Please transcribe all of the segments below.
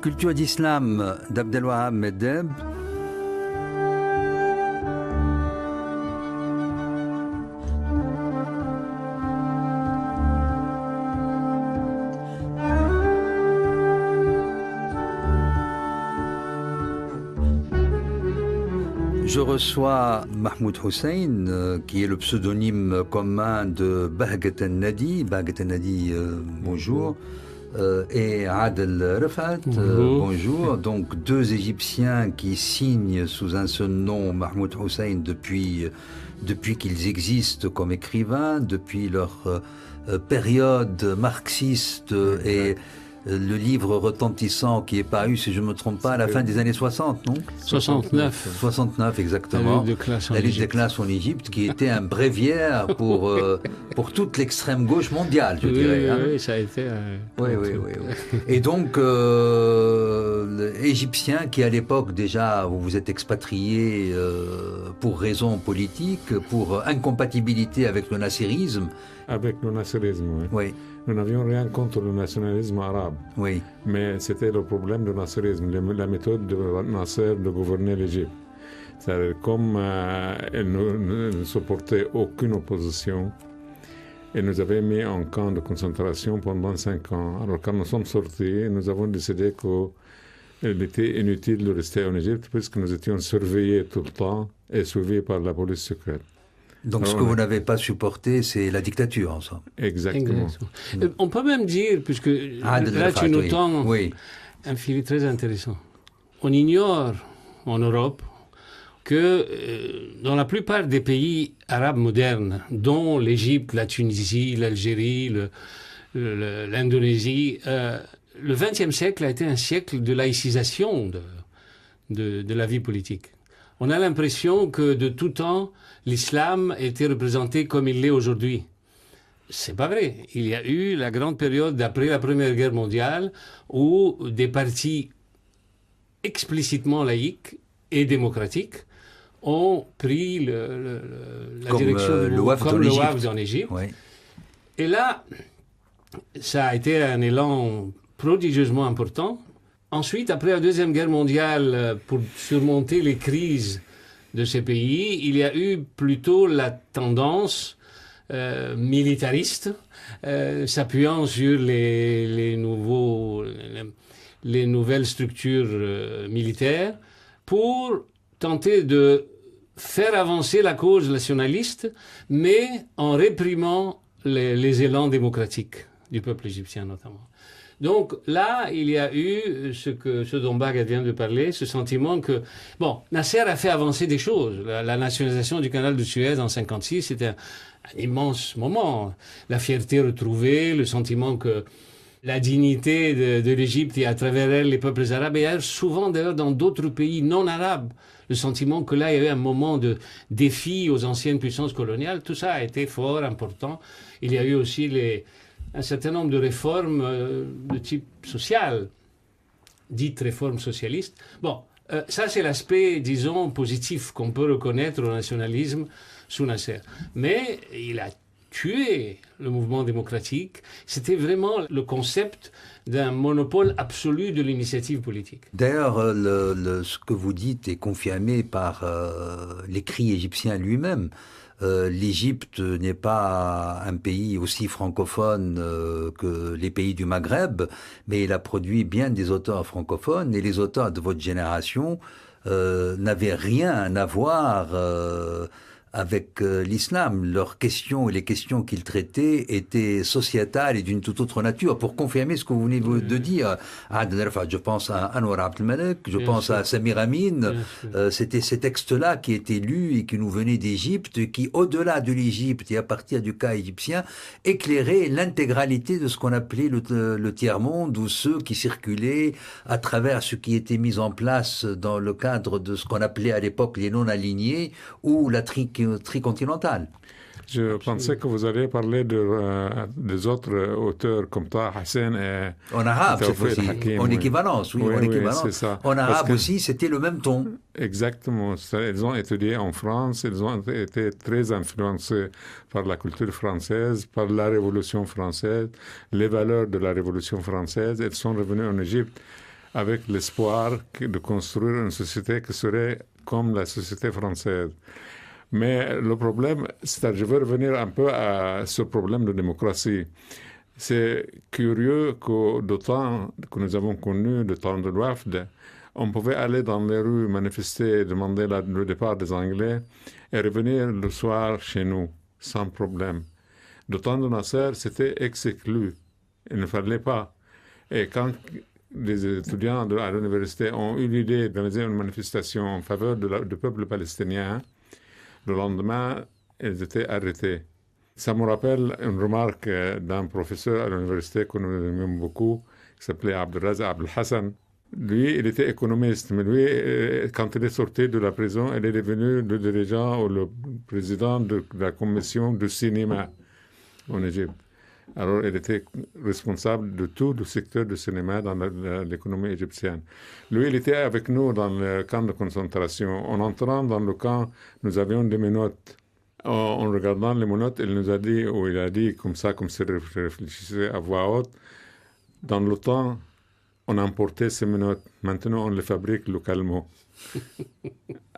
Culture d'islam d'Abdelwahab Meddeb. Je reçois Mahmoud Hussein, qui est le pseudonyme commun de Bahgat al-Nadi. Bahgat al-Nadi, bonjour. Et Adel Rafat, bonjour. Donc deux Égyptiens qui signent sous un seul nom Mahmoud Hussein depuis qu'ils existent comme écrivains, depuis leur période marxiste et le livre retentissant qui est paru, si je ne me trompe pas, à la fin des années 60, non ? 69. 69, exactement. La lutte des classes en Égypte, qui était un bréviaire pour toute l'extrême gauche mondiale, je dirais. Oui, ça a été... Oui. Et donc, Égyptiens qui, à l'époque, déjà, vous vous êtes expatriés pour raisons politiques, pour incompatibilité avec le nasserisme. Avec le nasserisme, oui. Oui. Nous n'avions rien contre le nationalisme arabe. Oui. Mais c'était le problème du nasserisme, la méthode de Nasser de gouverner l'Égypte. C'est-à-dire, comme elle ne supportait aucune opposition, elle nous avait mis en camp de concentration pendant 5 ans. Alors, quand nous sommes sortis, nous avons décidé qu'il était inutile de rester en Égypte puisque nous étions surveillés tout le temps et suivis par la police secrète. Donc, ce que vous n'avez pas supporté, c'est la dictature, en somme. Exactement. On peut même dire, puisque là, tu nous tends un fil très intéressant. On ignore, en Europe, que dans la plupart des pays arabes modernes, dont l'Égypte, la Tunisie, l'Algérie, l'Indonésie, le XXe siècle a été un siècle de laïcisation de la vie politique. On a l'impression que de tout temps, l'islam était représenté comme il l'est aujourd'hui. C'est pas vrai. Il y a eu la grande période d'après la Première Guerre mondiale où des partis explicitement laïques et démocratiques ont pris la direction du WAFD comme le WAFD en Égypte. Oui. Et là, ça a été un élan prodigieusement important. Ensuite, après la Deuxième Guerre mondiale, pour surmonter les crises de ces pays, il y a eu plutôt la tendance militariste, s'appuyant sur les nouvelles structures militaires, pour tenter de faire avancer la cause nationaliste, mais en réprimant les élans démocratiques du peuple égyptien notamment. Donc là, il y a eu ce dont Bahgat vient de parler, ce sentiment que... Bon, Nasser a fait avancer des choses. La nationalisation du canal de Suez en 1956, c'était un immense moment. La fierté retrouvée, le sentiment que la dignité de l'Égypte et à travers elle les peuples arabes, et souvent d'ailleurs dans d'autres pays non arabes, le sentiment que là, il y avait un moment de défi aux anciennes puissances coloniales, tout ça a été fort important. Il y a eu aussi un certain nombre de réformes de type social, dites réformes socialistes. Bon, ça c'est l'aspect, disons, positif qu'on peut reconnaître au nationalisme sous Nasser. Mais il a tué le mouvement démocratique. C'était vraiment le concept d'un monopole absolu de l'initiative politique. D'ailleurs, ce que vous dites est confirmé par l'écrit égyptien lui-même. L'Égypte n'est pas un pays aussi francophone que les pays du Maghreb, mais il a produit bien des auteurs francophones, et les auteurs de votre génération n'avaient rien à voir avec l'islam. Leurs questions et les questions qu'ils traitaient étaient sociétales et d'une toute autre nature. Pour confirmer ce que vous venez de dire, je pense à Anwar Abdelmalek, je pense à Samir Amin, c'était ces textes-là qui étaient lus et qui nous venaient d'Égypte, qui, au-delà de l'Égypte et à partir du cas égyptien, éclairaient l'intégralité de ce qu'on appelait le tiers-monde, ou ceux qui circulaient à travers ce qui était mis en place dans le cadre de ce qu'on appelait à l'époque les non-alignés, ou la tricontinentale. Je pensais que vous alliez parler des autres auteurs comme Taha Hussein et en arabe, cette fois-ci, en équivalence, oui, en équivalence. C'est ça. En arabe aussi, c'était le même ton. Exactement. Ils ont étudié en France, ils ont été très influencés par la culture française, par la Révolution française, les valeurs de la Révolution française. Ils sont revenus en Égypte avec l'espoir de construire une société qui serait comme la société française. Mais le problème, c'est-à-dire, je veux revenir un peu à ce problème de démocratie. C'est curieux que de temps que nous avons connu, de temps de l'Ouafd, on pouvait aller dans les rues, manifester, demander le départ des Anglais et revenir le soir chez nous, sans problème. De temps de Nasser, c'était exclu. Il ne fallait pas. Et quand les étudiants à l'université ont eu l'idée d'organiser une manifestation en faveur du peuple palestinien, le lendemain, ils étaient arrêtés. Ça me rappelle une remarque d'un professeur à l'université que nous aimions beaucoup, qui s'appelait Abdelrazak Abdelhassan. Lui, il était économiste, mais lui, quand il est sorti de la prison, il est devenu le dirigeant ou le président de la commission du cinéma en Égypte. Alors, il était responsable de tout le secteur du cinéma dans l'économie égyptienne. Lui, il était avec nous dans le camp de concentration. En entrant dans le camp, nous avions des menottes. En regardant les menottes, il nous a dit, ou il a dit comme ça, comme s'il réfléchissait à voix haute, dans le temps, on importait ces menottes. Maintenant, on les fabrique localement.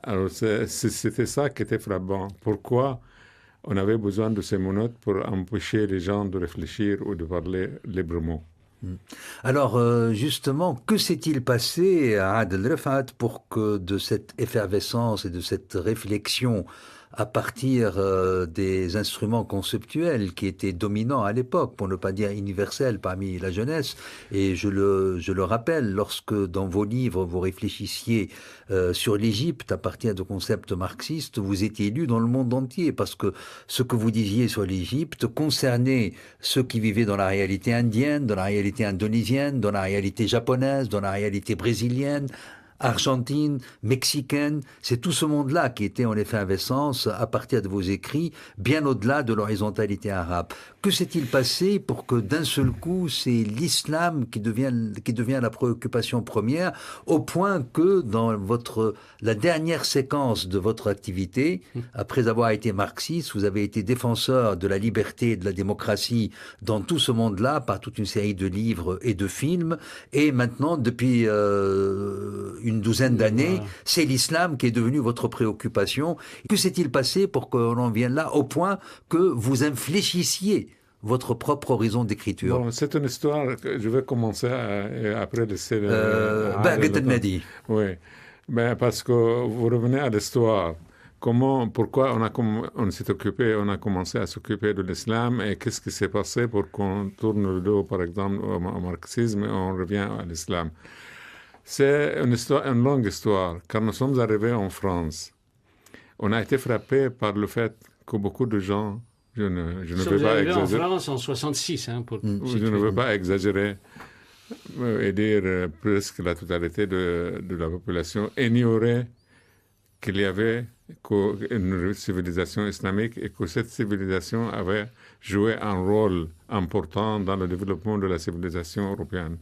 Alors, c'était ça qui était frappant. Pourquoi on avait besoin de ces menottes pour empêcher les gens de réfléchir ou de parler librement? Alors, justement, que s'est-il passé à Adel Rifat pour que de cette effervescence et de cette réflexion à partir des instruments conceptuels qui étaient dominants à l'époque, pour ne pas dire universels parmi la jeunesse. Et je le rappelle, lorsque dans vos livres vous réfléchissiez sur l'Égypte à partir de concepts marxistes, vous étiez lu dans le monde entier, parce que ce que vous disiez sur l'Égypte concernait ceux qui vivaient dans la réalité indienne, dans la réalité indonésienne, dans la réalité japonaise, dans la réalité brésilienne, argentine, mexicaine, c'est tout ce monde-là qui était en effervescence à partir de vos écrits, bien au-delà de l'horizontalité arabe. Que s'est-il passé pour que d'un seul coup, c'est l'islam qui devient la préoccupation première, au point que dans la dernière séquence de votre activité, après avoir été marxiste, vous avez été défenseur de la liberté et de la démocratie dans tout ce monde-là, par toute une série de livres et de films, et maintenant, depuis une douzaine d'années, c'est l'islam qui est devenu votre préoccupation. Que s'est-il passé pour qu'on en vienne là, au point que vous infléchissiez votre propre horizon d'écriture? Bon, c'est une histoire que je vais commencer après laisser... Oui, ben, parce que vous revenez à l'histoire. Pourquoi on s'est occupé, on a commencé à s'occuper de l'islam, et qu'est-ce qui s'est passé pour qu'on tourne le dos, par exemple, au marxisme, et on revient à l'islam. C'est une longue histoire. Quand nous sommes arrivés en France, on a été frappé par le fait que beaucoup de gens, je ne veux pas exagérer. En France en 66, je ne veux pas exagérer et dire presque la totalité de la population ignorait qu'il y avait une civilisation islamique et que cette civilisation avait joué un rôle important dans le développement de la civilisation européenne.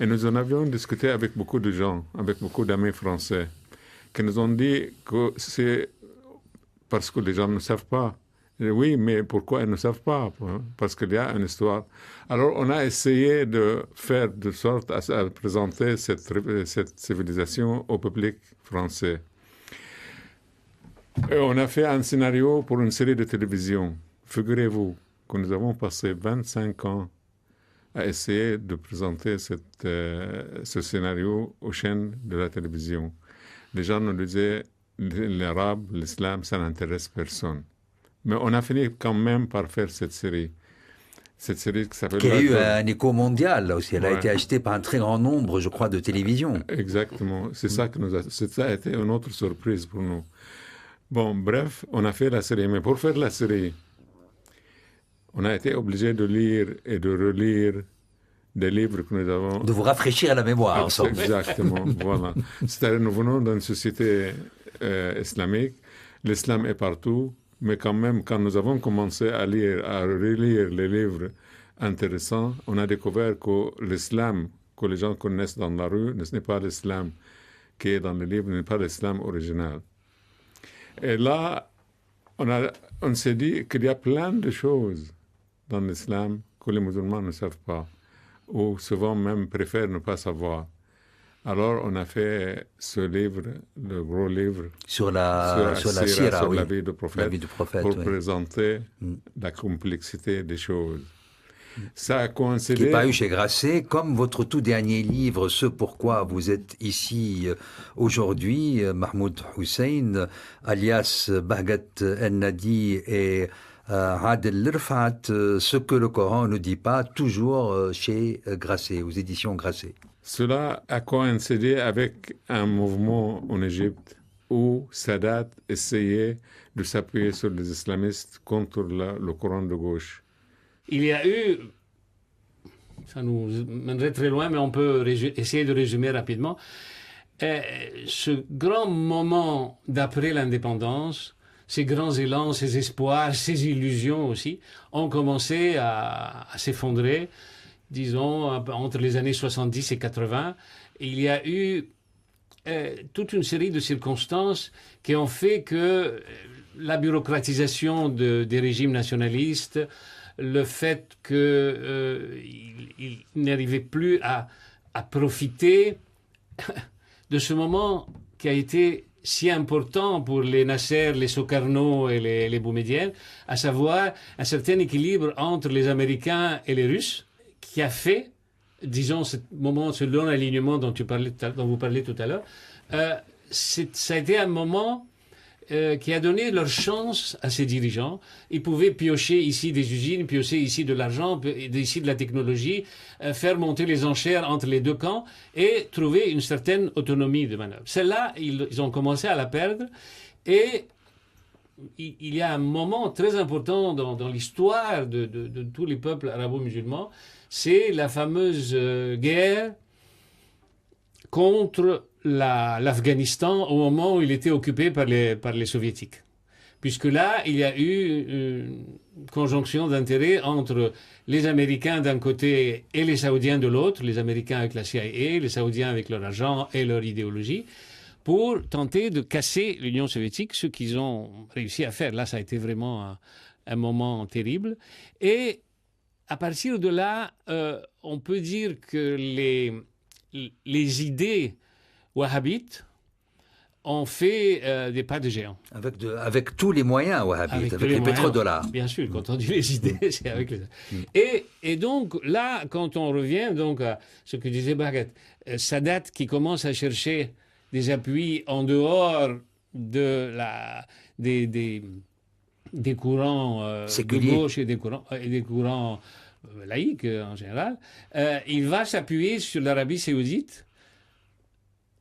Et nous en avions discuté avec beaucoup de gens, avec beaucoup d'amis français, qui nous ont dit que c'est parce que les gens ne savent pas. Et oui, mais pourquoi ils ne savent pas? Parce qu'il y a une histoire. Alors, on a essayé de faire de sorte à présenter cette civilisation au public français. Et on a fait un scénario pour une série de télévision. Figurez-vous que nous avons passé 25 ans à essayer de présenter ce scénario aux chaînes de la télévision. Les gens nous disaient, l'arabe, l'islam, ça n'intéresse personne. Mais on a fini quand même par faire cette série. Cette série qui s'appelle... Qui a eu un écho mondial, là aussi. Elle a été achetée par un très grand nombre, je crois, de télévisions. Exactement. C'est ça ça a été une autre surprise pour nous. Bon, bref, on a fait la série. Mais pour faire la série, on a été obligé de lire et de relire des livres que nous avons... De vous rafraîchir à la mémoire, en somme. Exactement, voilà. C'est-à-dire, nous venons d'une société islamique. L'islam est partout, mais quand même, quand nous avons commencé à lire, à relire les livres intéressants, on a découvert que l'islam que les gens connaissent dans la rue, ce n'est pas l'islam qui est dans les livres, ce n'est pas l'islam original. Et là, on s'est dit qu'il y a plein de choses dans l'islam que les musulmans ne savent pas, ou souvent même préfèrent ne pas savoir. Alors, on a fait ce livre, le gros livre, sur la sira, sur oui. la vie du prophète, pour oui. présenter la complexité des choses. Ça a Qui coïncidé... est paru chez Grasset, comme votre tout dernier livre, Ce pourquoi vous êtes ici aujourd'hui, Mahmoud Hussein, alias Bahgat El-Nadi et Adel Rfat, Ce que le Coran ne dit pas, toujours chez Grasset, aux éditions Grasset. Cela a coïncidé avec un mouvement en Égypte où Sadat essayait de s'appuyer sur les islamistes contre le courant de gauche. Il y a eu, ça nous mènerait très loin, mais on peut essayer de résumer rapidement, ce grand moment d'après l'indépendance, ces grands élans, ces espoirs, ces illusions aussi, ont commencé à s'effondrer, disons, entre les années 70 et 80. Il y a eu toute une série de circonstances qui ont fait que la bureaucratisation des régimes nationalistes, le fait qu'ils n'arrivaient plus à profiter de ce moment qui a été si important pour les Nasser, les Sokarno et les Boumedienne, à savoir un certain équilibre entre les Américains et les Russes, qui a fait, disons, ce moment, ce long alignement dont vous parlez tout à l'heure, ça a été un moment qui a donné leur chance à ces dirigeants. Ils pouvaient piocher ici des usines, piocher ici de l'argent, ici de la technologie, faire monter les enchères entre les deux camps et trouver une certaine autonomie de manœuvre. Celle-là, ils ont commencé à la perdre et il y a un moment très important dans l'histoire de tous les peuples arabo-musulmans, c'est la fameuse guerre contre l'Afghanistan au moment où il était occupé par les soviétiques. Puisque là, il y a eu une conjonction d'intérêts entre les Américains d'un côté et les Saoudiens de l'autre, les Américains avec la CIA, les Saoudiens avec leur argent et leur idéologie, pour tenter de casser l'Union soviétique, ce qu'ils ont réussi à faire. Là, ça a été vraiment un moment terrible. Et à partir de là, on peut dire que les idées wahhabites ont fait des pas de géant. Avec tous les moyens wahhabites, avec les pétrodollars. Bien sûr, quand on dit les idées, c'est avec les... Et donc, là, quand on revient donc, à ce que disait Bahgat, Sadat qui commence à chercher des appuis en dehors des courants de gauche et des courants laïques en général, il va s'appuyer sur l'Arabie saoudite,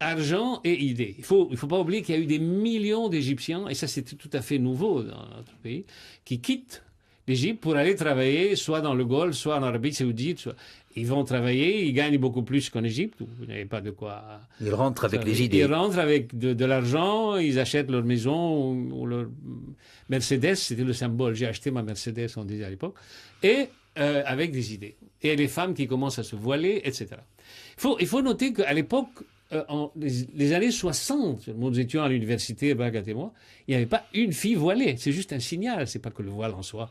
argent et idées. Il faut pas oublier qu'il y a eu des millions d'Égyptiens, et ça c'était tout à fait nouveau dans notre pays, qui quittent l'Égypte pour aller travailler soit dans le Golfe, soit en Arabie saoudite. Ils vont travailler, ils gagnent beaucoup plus qu'en Égypte, où vous n'avez pas de quoi... Ils rentrent avec les idées. Ils rentrent avec de l'argent, ils achètent leur maison ou leur Mercedes, c'était le symbole. J'ai acheté ma Mercedes, on disait à l'époque, et avec des idées. Et les femmes qui commencent à se voiler, etc. Il faut noter qu'à l'époque, les années 60, nous étions à l'université, Bagat et moi, il n'y avait pas une fille voilée. C'est juste un signal. C'est pas que le voile en soi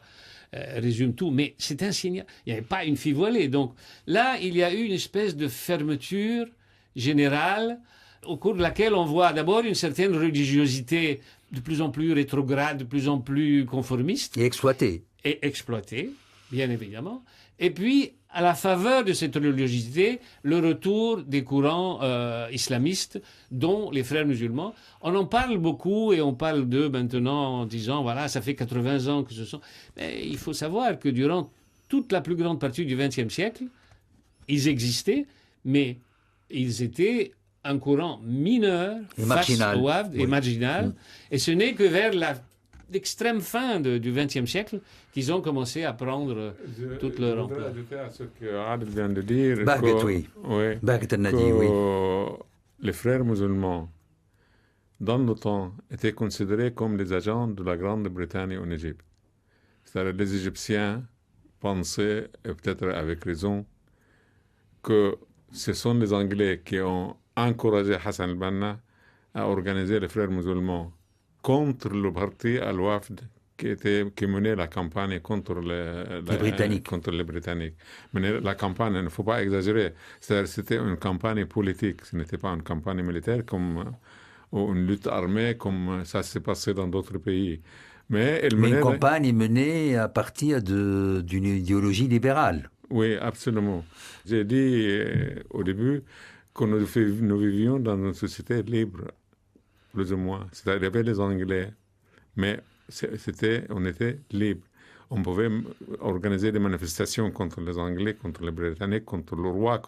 résume tout, mais c'est un signal. Il n'y avait pas une fille voilée. Donc là, il y a eu une espèce de fermeture générale au cours de laquelle on voit d'abord une certaine religiosité de plus en plus rétrograde, de plus en plus conformiste. Et exploitée. Et exploitée, bien évidemment. Et puis, à la faveur de cette religiosité, le retour des courants islamistes, dont les frères musulmans. On en parle beaucoup et on parle d'eux maintenant en disant, voilà, ça fait 80 ans que ce sont... Mais il faut savoir que durant toute la plus grande partie du XXe siècle, ils existaient, mais ils étaient un courant mineur, face au Wafd et marginal. Et ce n'est que vers l'extrême fin du XXe siècle qu'ils ont commencé à prendre toute leur ampleur. Je voudrais ajouter à ce que Adel vient de dire que les frères musulmans, dans le temps, étaient considérés comme les agents de la Grande-Bretagne en Égypte. C'est-à-dire les Égyptiens pensaient, et peut-être avec raison, que ce sont les Anglais qui ont encouragé Hassan al-Banna à organiser les frères musulmans contre le parti al-Wafd qui menait la campagne contre les Britanniques. Contre les Britanniques. Mais la campagne, il ne faut pas exagérer, c'est-à-dire c'était une campagne politique, ce n'était pas une campagne militaire ou une lutte armée comme ça s'est passé dans d'autres pays. Mais une campagne menée à partir d'une idéologie libérale. Oui, absolument. J'ai dit au début que nous vivions dans une société libre, plus ou moins. C'est-à-dire, il y avait les Anglais, mais on était libre. On pouvait organiser des manifestations contre les Anglais, contre les Britanniques, contre le roi,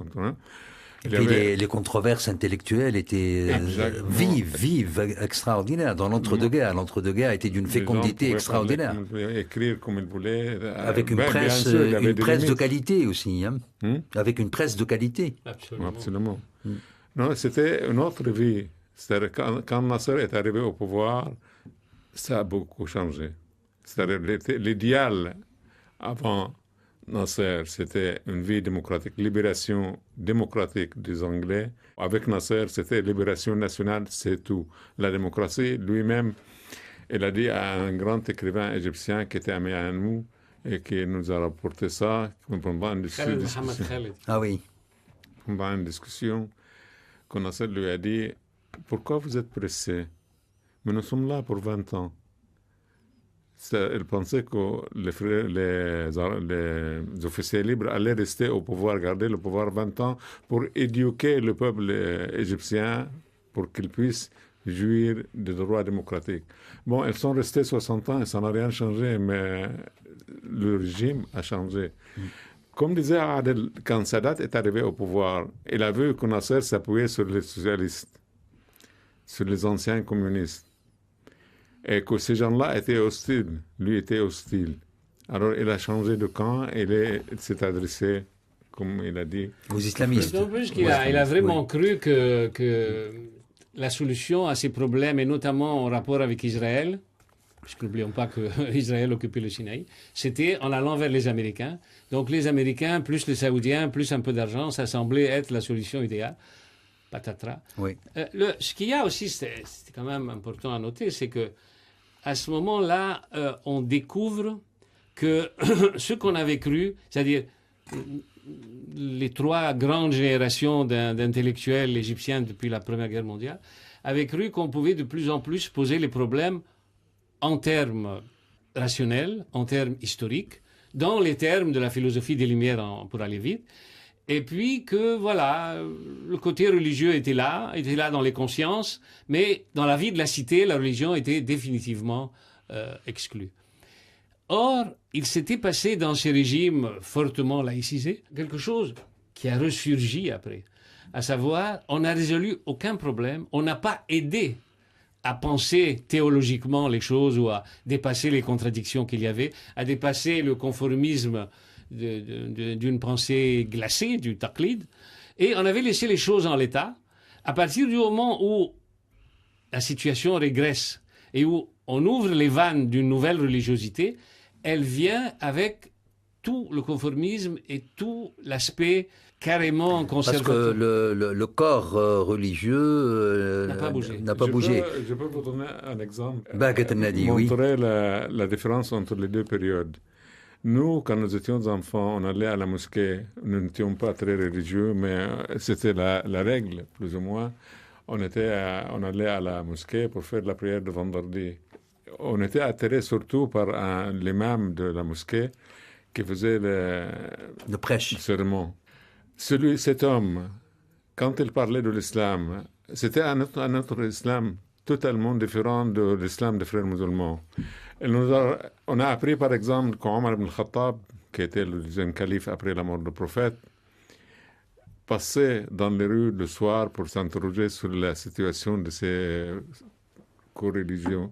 Et puis les controverses intellectuelles étaient vives, extraordinaires. Dans l'entre-deux-guerres, l'entre-deux-guerres était d'une fécondité extraordinaire. Écrire comme ils voulaient. Avec une presse de qualité aussi. Hein. Avec une presse de qualité. Absolument. Non, c'était une autre vie. C'est-à-dire, quand Nasser est arrivé au pouvoir, ça a beaucoup changé. C'est-à-dire, l'idéal avant Nasser, c'était une vie démocratique, libération démocratique des Anglais. Avec Nasser, c'était libération nationale, c'est tout. La démocratie, lui-même, il a dit à un grand écrivain égyptien qui était ami à nous et qui nous a rapporté ça pendant une discussion. Ah oui. Pendant une discussion, que Nasser lui a dit « Pourquoi vous êtes pressé? Mais nous sommes là pour 20 ans. » Il pensait que les officiers libres allaient rester au pouvoir, garder le pouvoir 20 ans pour éduquer le peuple égyptien pour qu'il puisse jouir des droits démocratiques. Bon, ils sont restés 60 ans et ça n'a rien changé, mais le régime a changé. Comme disait Adel, quand Sadat est arrivé au pouvoir, il a vu que Nasser s'appuyait sur les socialistes, sur les anciens communistes. Et que ces gens-là étaient hostiles. Lui était hostile. Alors, il a changé de camp et il s'est adressé, comme il a dit, aux islamistes. En plus, il a vraiment cru que la solution à ces problèmes, et notamment en rapport avec Israël, puisque n'oublions pas qu'Israël occupait le Sinaï, c'était en allant vers les Américains. Donc, les Américains, plus les Saoudiens, plus un peu d'argent, ça semblait être la solution idéale. Patatras. Oui. Ce qu'il y a aussi, c'est quand même important à noter, c'est que à ce moment-là, on découvre que ce qu'on avait cru, c'est-à-dire les trois grandes générations d'intellectuels égyptiens depuis la Première Guerre mondiale, avaient cru qu'on pouvait de plus en plus poser les problèmes en termes rationnels, en termes historiques, dans les termes de la philosophie des Lumières, pour aller vite. Et puis que, voilà, le côté religieux était là dans les consciences, mais dans la vie de la cité, la religion était définitivement exclue. Or, il s'était passé dans ces régimes fortement laïcisés quelque chose qui a ressurgi après. À savoir, on n'a résolu aucun problème, on n'a pas aidé à penser théologiquement les choses ou à dépasser les contradictions qu'il y avait, à dépasser le conformisme d'une pensée glacée, du taqlid, et on avait laissé les choses en l'état. À partir du moment où la situation régresse et où on ouvre les vannes d'une nouvelle religiosité, elle vient avec tout le conformisme et tout l'aspect carrément conservateur. Parce que le corps religieux n'a pas bougé. Je peux vous donner un exemple. Montrer la différence entre les deux périodes. Nous, quand nous étions enfants, on allait à la mosquée. Nous n'étions pas très religieux, mais c'était la règle, plus ou moins. On allait à la mosquée pour faire la prière de vendredi. On était attirés surtout par l'imam de la mosquée qui faisait le prêche. Le sermon. Cet homme, quand il parlait de l'islam, c'était un autre islam totalement différent de l'islam des frères musulmans. On a appris par exemple qu'Omar ibn al-Khattab, qui était le deuxième calife après la mort du prophète, passait dans les rues le soir pour s'interroger sur la situation de ses co-religions.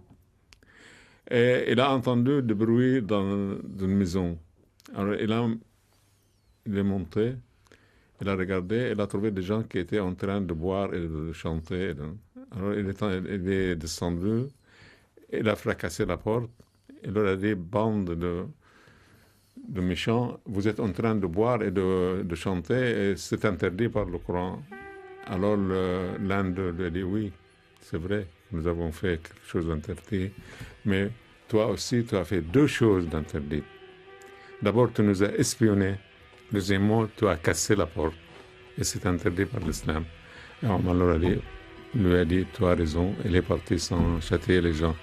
Et il a entendu du bruit dans une maison. Alors il est monté, il a regardé, il a trouvé des gens qui étaient en train de boire et de chanter. Alors il est descendu, il a fracassé la porte, il leur a dit, bande de méchants, vous êtes en train de boire et de chanter, et c'est interdit par le Coran. Alors l'un d'eux lui a dit, oui, c'est vrai, nous avons fait quelque chose d'interdit, mais toi aussi, tu as fait deux choses d'interdites. D'abord, tu nous as espionnés. Deuxièmement, tu as cassé la porte. Et c'est interdit par l'islam. Et Omar lui a dit, tu as raison. Il est parti sans châtier les gens.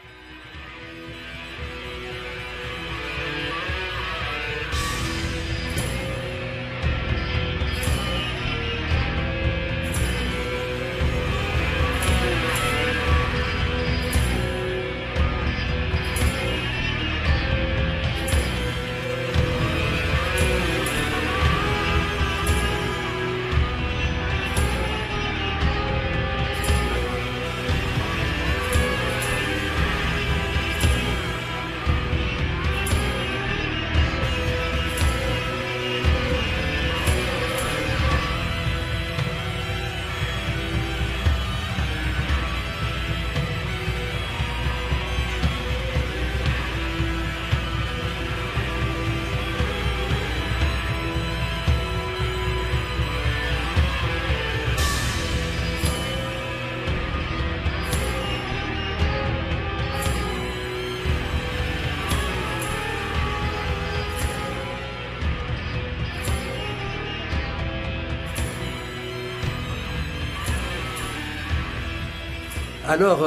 Alors,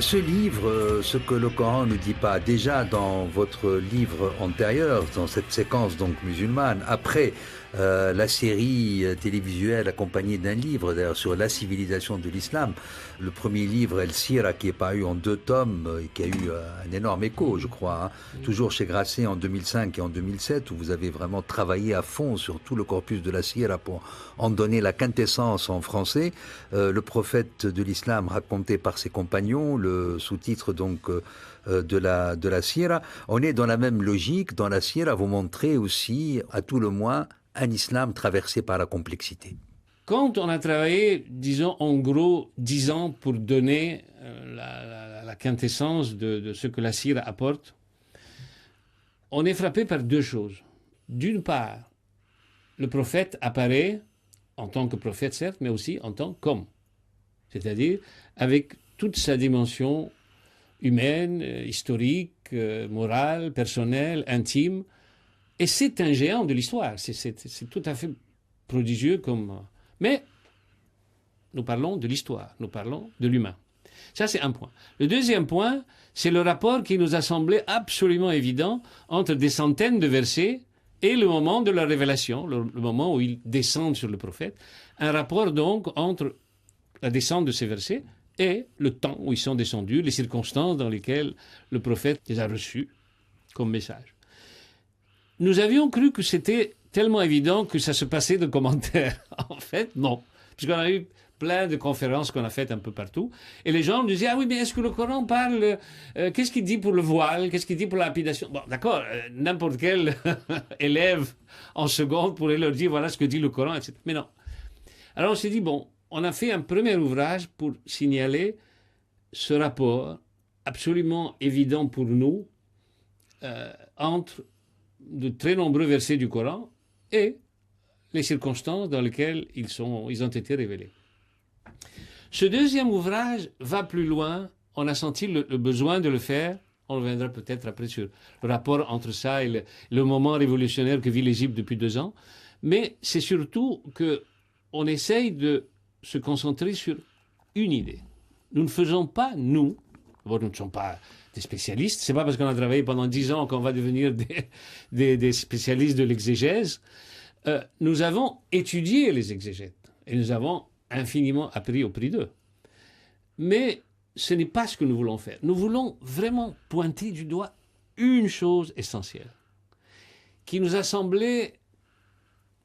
ce livre, ce que le Coran ne dit pas, déjà dans votre livre antérieur, dans cette séquence donc musulmane, après la série télévisuelle accompagnée d'un livre, d'ailleurs sur la civilisation de l'islam, le premier livre, El Sira, qui est paru en 2 tomes et qui a eu un énorme écho, je crois, hein, toujours chez Grasset en 2005 et en 2007, où vous avez vraiment travaillé à fond sur tout le corpus de la Sira pour en donner la quintessence en français. Le prophète de l'islam raconté par ses compagnons, le sous-titre donc de la Sira. On est dans la même logique. Dans la Sira, vous montrez aussi, à tout le moins, un islam traversé par la complexité. Quand on a travaillé, disons, en gros, 10 ans pour donner la quintessence de ce que la Sira apporte, on est frappé par 2 choses. D'une part, le prophète apparaît en tant que prophète, certes, mais aussi en tant qu'homme. C'est-à-dire avec toute sa dimension humaine, historique, morale, personnelle, intime. Et c'est un géant de l'histoire. C'est tout à fait prodigieux comme... Mais nous parlons de l'histoire, nous parlons de l'humain. Ça, c'est un point. Le deuxième point, c'est le rapport qui nous a semblé absolument évident entre des centaines de versets et le moment de la révélation, le moment où ils descendent sur le prophète. Un rapport donc entre la descente de ces versets et le temps où ils sont descendus, les circonstances dans lesquelles le prophète les a reçus comme message. Nous avions cru que c'était tellement évident que ça se passait de commentaires. En fait, non. Puisqu'on a eu plein de conférences qu'on a faites un peu partout. Et les gens nous disaient, ah oui, mais est-ce que le Coran parle, qu'est-ce qu'il dit pour le voile, qu'est-ce qu'il dit pour la lapidation? Bon, d'accord, n'importe quel élève en seconde pourrait leur dire, voilà ce que dit le Coran, etc. Mais non. Alors on s'est dit, bon, on a fait un premier ouvrage pour signaler ce rapport absolument évident pour nous entre de très nombreux versets du Coran et les circonstances dans lesquelles ils ont été révélés. Ce deuxième ouvrage va plus loin. On a senti le besoin de le faire. On reviendra peut-être après sur le rapport entre ça et le moment révolutionnaire que vit l'Égypte depuis 2 ans. Mais c'est surtout qu'on essaye de se concentrer sur une idée. Nous ne faisons pas, nous ne sommes pas des spécialistes, c'est pas parce qu'on a travaillé pendant 10 ans qu'on va devenir des spécialistes de l'exégèse. Nous avons étudié les exégètes et nous avons infiniment appris au prix d'eux. Mais ce n'est pas ce que nous voulons faire. Nous voulons vraiment pointer du doigt une chose essentielle qui nous a semblé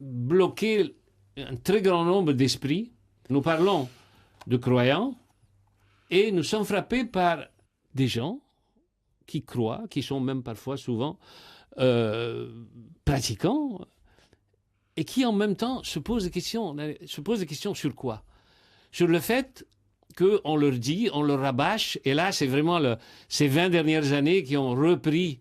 bloquer un très grand nombre d'esprits. Nous parlons de croyants et nous sommes frappés par des gens qui croient, qui sont même parfois souvent pratiquants et qui en même temps se posent des questions sur quoi? Sur le fait qu'on leur dit, on leur rabâche, et là c'est vraiment ces 20 dernières années qui ont repris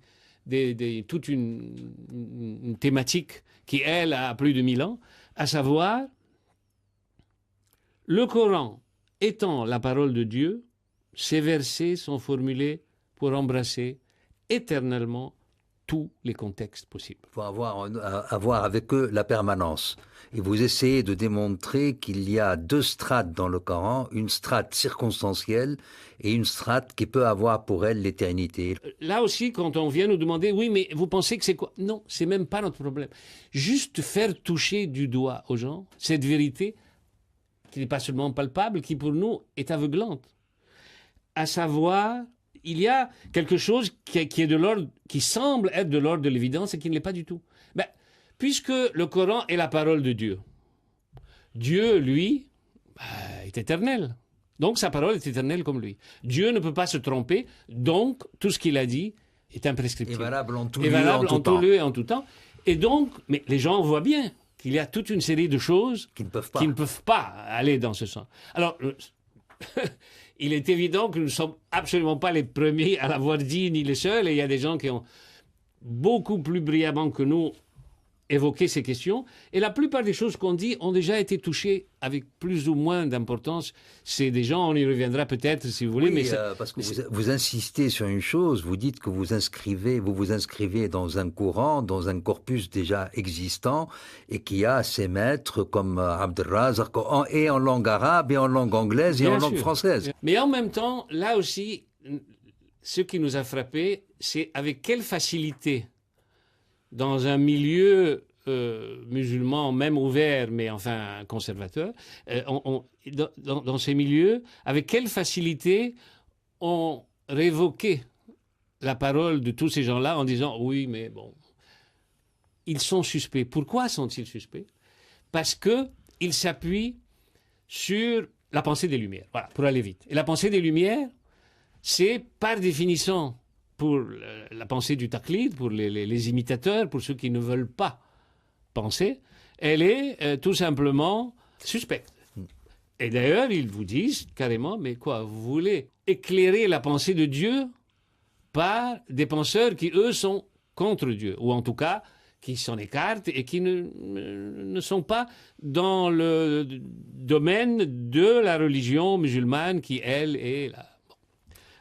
toute une thématique qui, elle, a plus de 1000 ans, à savoir le Coran étant la parole de Dieu, ces versets sont formulés pour embrasser éternellement tous les contextes possibles. Il faut avoir avec eux la permanence. Et vous essayez de démontrer qu'il y a deux strates dans le Coran, une strate circonstancielle et une strate qui peut avoir pour elle l'éternité. Là aussi, quand on vient nous demander, oui, mais vous pensez que c'est quoi? Non, c'est même pas notre problème. Juste faire toucher du doigt aux gens cette vérité qui n'est pas seulement palpable, qui pour nous est aveuglante. À savoir, il y a quelque chose qui est de l'ordre, qui semble être de l'ordre de l'évidence et qui ne l'est pas du tout. Ben, puisque le Coran est la parole de Dieu, Dieu, lui, est éternel. Donc sa parole est éternelle comme lui. Dieu ne peut pas se tromper, donc tout ce qu'il a dit est imprescriptible. Et valable en tout Et lieu, valable en tout temps. lieu et en tout temps. Et donc, mais les gens voient bien qu'il y a toute une série de choses Qui ne peuvent pas. qui ne peuvent pas aller dans ce sens. Alors, il est évident que nous ne sommes absolument pas les premiers à l'avoir dit, ni les seuls, et il y a des gens qui ont beaucoup plus brillamment que nous évoqué ces questions, et la plupart des choses qu'on dit ont déjà été touchées avec plus ou moins d'importance. C'est des gens, on y reviendra peut-être si vous voulez, Oui, mais c'est... parce que vous insistez sur une chose, vous dites que vous vous inscrivez dans un courant, dans un corpus déjà existant, et qui a ses maîtres comme Abd-Razzaq, et en langue arabe, et en langue anglaise, et Bien en langue sûr. française. Mais en même temps, là aussi, ce qui nous a frappé, c'est avec quelle facilité, dans un milieu musulman, même ouvert, mais enfin conservateur, dans ces milieux, avec quelle facilité on révoquait la parole de tous ces gens-là en disant « oui, mais bon, ils sont suspects ». Pourquoi sont-ils suspects? Parce qu'ils s'appuient sur la pensée des Lumières, voilà, pour aller vite. Et la pensée des Lumières, c'est par définition, pour la pensée du taqlid, pour les imitateurs, pour ceux qui ne veulent pas penser, elle est tout simplement suspecte. Et d'ailleurs, ils vous disent carrément, mais quoi, vous voulez éclairer la pensée de Dieu par des penseurs qui, eux, sont contre Dieu, ou en tout cas, qui s'en écartent et qui ne sont pas dans le domaine de la religion musulmane qui, elle, est là. Bon.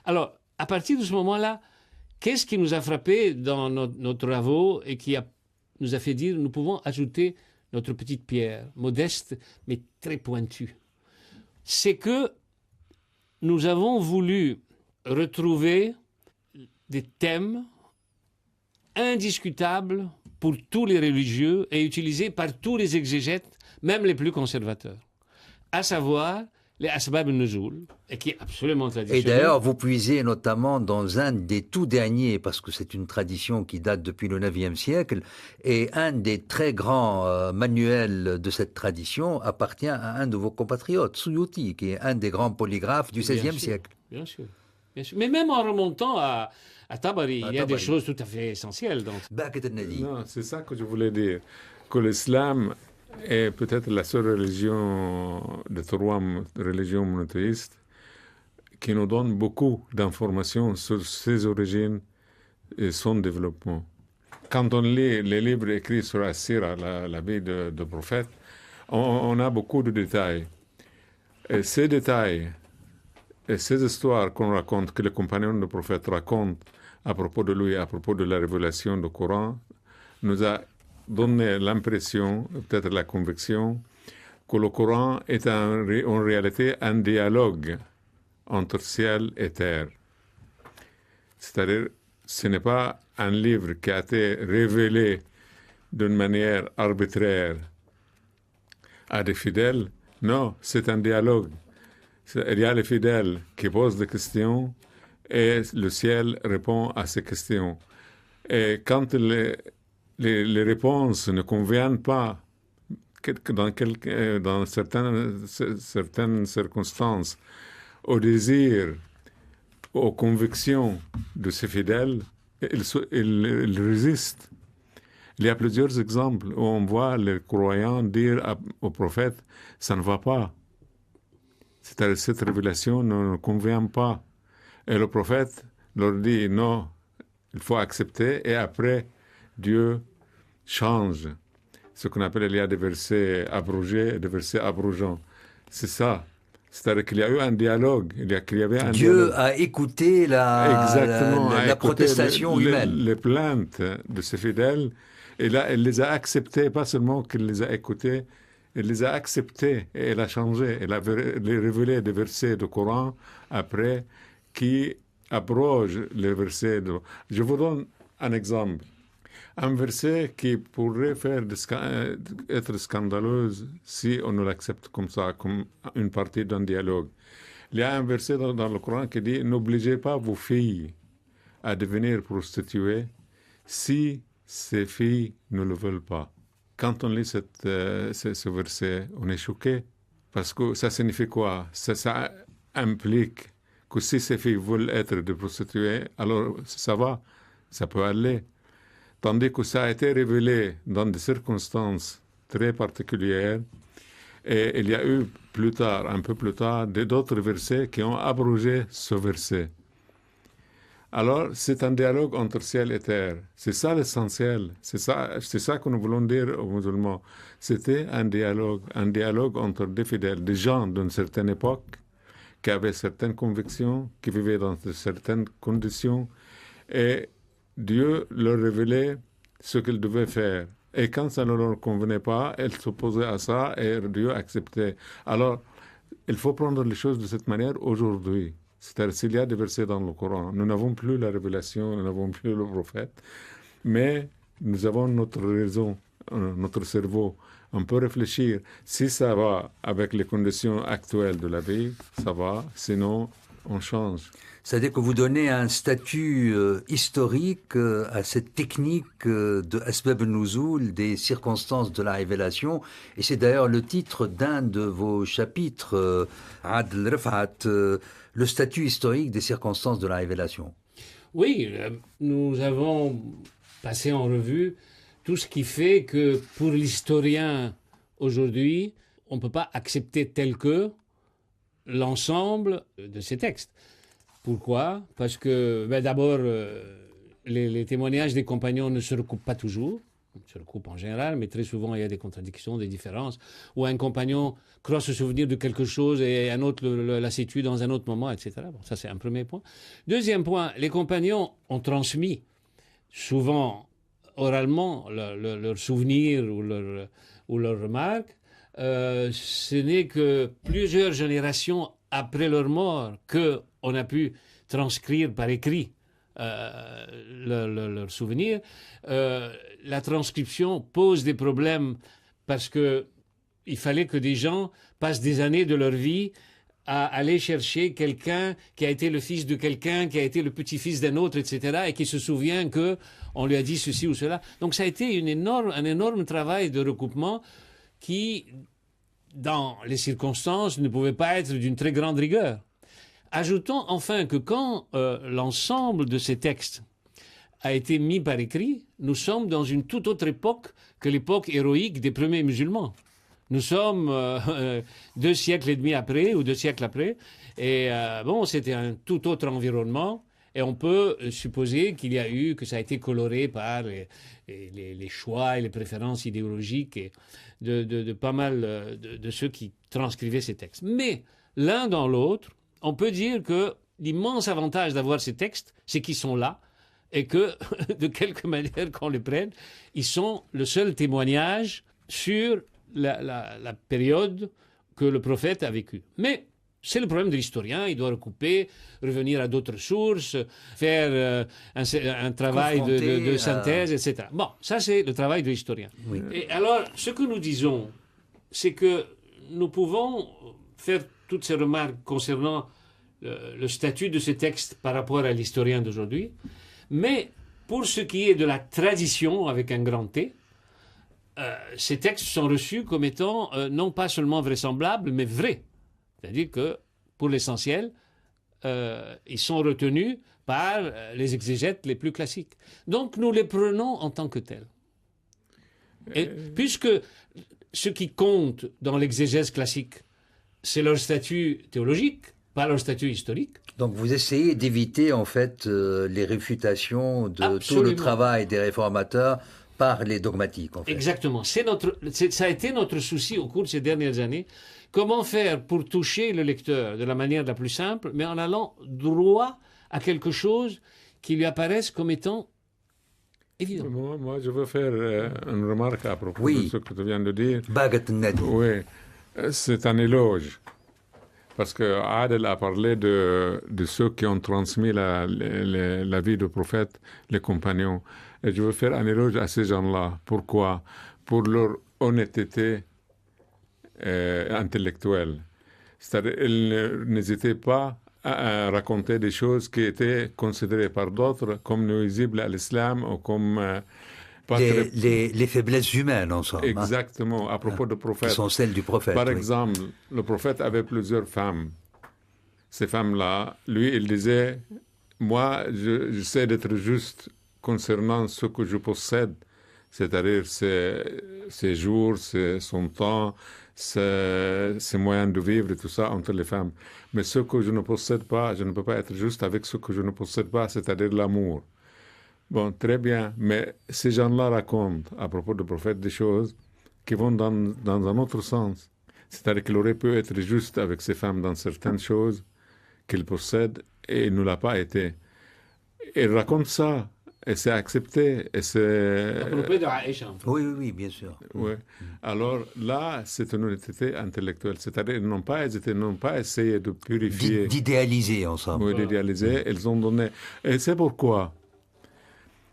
Alors, à partir de ce moment-là, qu'est-ce qui nous a frappé dans nos travaux et qui nous a fait dire nous pouvons ajouter notre petite pierre, modeste mais très pointue? C'est que nous avons voulu retrouver des thèmes indiscutables pour tous les religieux et utilisés par tous les exégètes, même les plus conservateurs, à savoir les asbab al-nuzul, et qui est absolument traditionnel. Et d'ailleurs, vous puisez notamment dans un des tout derniers, parce que c'est une tradition qui date depuis le IXe siècle, et un des très grands manuels de cette tradition appartient à un de vos compatriotes, Suyuti, qui est un des grands polygraphes du XVIe siècle. Bien sûr. Bien sûr. Mais même en remontant à Tabari, il y a des Tabari. choses tout à fait essentielles. Donc. Non, c'est ça que je voulais dire, que l'islam est peut-être la seule religion de trois religions monothéistes qui nous donne beaucoup d'informations sur ses origines et son développement. Quand on lit les livres écrits sur la Sira, la vie de prophète, on a beaucoup de détails. Et ces détails et ces histoires qu'on raconte, que les compagnons du prophète racontent à propos de lui, à propos de la révélation du Coran, nous a donné l'impression, peut-être la conviction, que le Coran est en réalité un dialogue entre ciel et terre. C'est-à-dire, ce n'est pas un livre qui a été révélé d'une manière arbitraire à des fidèles. Non, c'est un dialogue. Il y a les fidèles qui posent des questions et le ciel répond à ces questions. Et quand les réponses ne conviennent pas, dans certaines circonstances, au désir, aux convictions de ces fidèles, ils résistent. Il y a plusieurs exemples où on voit les croyants dire au prophète « ça ne va pas ». C'est-à-dire cette révélation ne convient pas. Et le prophète leur dit « non, il faut accepter » et après, Dieu change. Ce qu'on appelle, il y a des versets abrogés et des versets abrogeants. C'est ça, C'est-à-dire qu'il y a eu un dialogue. Qu'il y avait un Dieu dialogue. a écouté Exactement, a la écouté protestation humaine. les plaintes de ses fidèles. Et là, elle les a acceptées, pas seulement qu'elle les a écoutées, elle les a acceptées et elle a changé. Elle a révélé des versets du Coran après qui abrogent les versets. Je vous donne un exemple. Un verset qui pourrait être scandaleuse si on ne l'accepte comme ça, comme une partie d'un dialogue. Il y a un verset dans le Coran qui dit « N'obligez pas vos filles à devenir prostituées si ces filles ne le veulent pas. » Quand on lit ce verset, on est choqué parce que ça signifie quoi? Ça implique que si ces filles veulent être des prostituées, alors ça va, ça peut aller. Tandis que ça a été révélé dans des circonstances très particulières. Et il y a eu un peu plus tard, d'autres versets qui ont abrogé ce verset. Alors, c'est un dialogue entre ciel et terre. C'est ça l'essentiel. C'est ça que nous voulons dire aux musulmans. C'était un dialogue entre des fidèles, des gens d'une certaine époque, qui avaient certaines convictions, qui vivaient dans certaines conditions, et Dieu leur révélait ce qu'ils devaient faire. Et quand ça ne leur convenait pas, elles s'opposaient à ça et Dieu acceptait. Alors, il faut prendre les choses de cette manière aujourd'hui. C'est-à-dire, s'il y a des versets dans le Coran, nous n'avons plus la révélation, nous n'avons plus le prophète, mais nous avons notre raison, notre cerveau. On peut réfléchir. Si ça va avec les conditions actuelles de la vie, ça va. Sinon, on change. C'est-à-dire que vous donnez un statut historique à cette technique de Asbab al-Nuzul, des circonstances de la révélation. Et c'est d'ailleurs le titre d'un de vos chapitres, Adl Rafat, le statut historique des circonstances de la révélation. Oui, nous avons passé en revue tout ce qui fait que pour l'historien aujourd'hui, on ne peut pas accepter tel que l'ensemble de ces textes. Pourquoi? Parce que d'abord, les témoignages des compagnons ne se recoupent pas toujours. Ils se recoupent en général, mais très souvent il y a des contradictions, des différences, où un compagnon croit se souvenir de quelque chose et un autre la situe dans un autre moment, etc. Bon, ça c'est un premier point. Deuxième point, les compagnons ont transmis souvent oralement leurs souvenirs ou leurs remarques. Ce n'est que plusieurs générations après leur mort qu'on a pu transcrire par écrit leurs souvenirs. La transcription pose des problèmes parce qu'il fallait que des gens passent des années de leur vie à aller chercher quelqu'un qui a été le fils de quelqu'un, qui a été le petit-fils d'un autre, etc., et qui se souvient qu'on lui a dit ceci ou cela. Donc ça a été un énorme travail de recoupement qui, dans les circonstances, ne pouvait pas être d'une très grande rigueur. Ajoutons enfin que quand l'ensemble de ces textes a été mis par écrit, nous sommes dans une toute autre époque que l'époque héroïque des premiers musulmans. Nous sommes 2 siècles et demi après, ou 2 siècles après, et c'était un tout autre environnement, et on peut supposer que ça a été coloré par les choix et les préférences idéologiques de pas mal de ceux qui transcrivaient ces textes. Mais l'un dans l'autre, on peut dire que l'immense avantage d'avoir ces textes, c'est qu'ils sont là, et que, de quelque manière qu'on les prenne, ils sont le seul témoignage sur la période que le prophète a vécue. Mais c'est le problème de l'historien, il doit recouper, revenir à d'autres sources, faire un travail de synthèse, etc. Bon, ça c'est le travail de l'historien. Oui. Et alors, ce que nous disons, c'est que nous pouvons faire toutes ces remarques concernant le statut de ces textes par rapport à l'historien d'aujourd'hui, mais pour ce qui est de la tradition avec un grand T, ces textes sont reçus comme étant non pas seulement vraisemblables, mais vrais. C'est-à-dire que, pour l'essentiel, ils sont retenus par les exégètes les plus classiques. Donc, nous les prenons en tant que tels. Et puisque ce qui compte dans l'exégèse classique, c'est leur statut théologique, pas leur statut historique. Donc vous essayez d'éviter en fait les réfutations de Absolument. tout le travail des réformateurs par les dogmatiques, en fait. Exactement. Ça a été notre souci au cours de ces dernières années. Comment faire pour toucher le lecteur de la manière la plus simple, mais en allant droit à quelque chose qui lui apparaisse comme étant évident. Moi, je veux faire une remarque à propos Oui. de ce que tu viens de dire. Bagat al-Nadi. Oui, c'est un éloge. Parce que Adel a parlé de ceux qui ont transmis la vie du prophète, les compagnons. Et je veux faire un éloge à ces gens-là. Pourquoi? Pour leur honnêteté intellectuelle. C'est-à-dire, ils n'hésitaient pas à raconter des choses qui étaient considérées par d'autres comme nuisibles à l'islam ou comme... Les faiblesses humaines, en somme. Exactement, à propos du prophète. Qui sont celles du prophète. Par oui. exemple, le prophète avait plusieurs femmes. Ces femmes-là, lui, il disait, moi, j'essaie d'être juste concernant ce que je possède, c'est-à-dire ses jours, son temps, ses moyens de vivre et tout ça entre les femmes. Mais ce que je ne possède pas, je ne peux pas être juste avec ce que je ne possède pas, c'est-à-dire l'amour. Bon, très bien, mais ces gens-là racontent à propos du prophète des choses qui vont dans un autre sens. C'est-à-dire qu'il aurait pu être juste avec ces femmes dans certaines choses qu'il possède et il ne l'a pas été. Il raconte ça et c'est accepté. Et c'est... À propos de Aïcha. Oui, bien sûr. Oui. Alors là, c'est une honnêteté intellectuelle. C'est-à-dire qu'ils n'ont pas hésité, n'ont pas essayé de purifier. D'idéaliser ensemble. Oui, d'idéaliser. Ils ont donné. Et c'est pourquoi.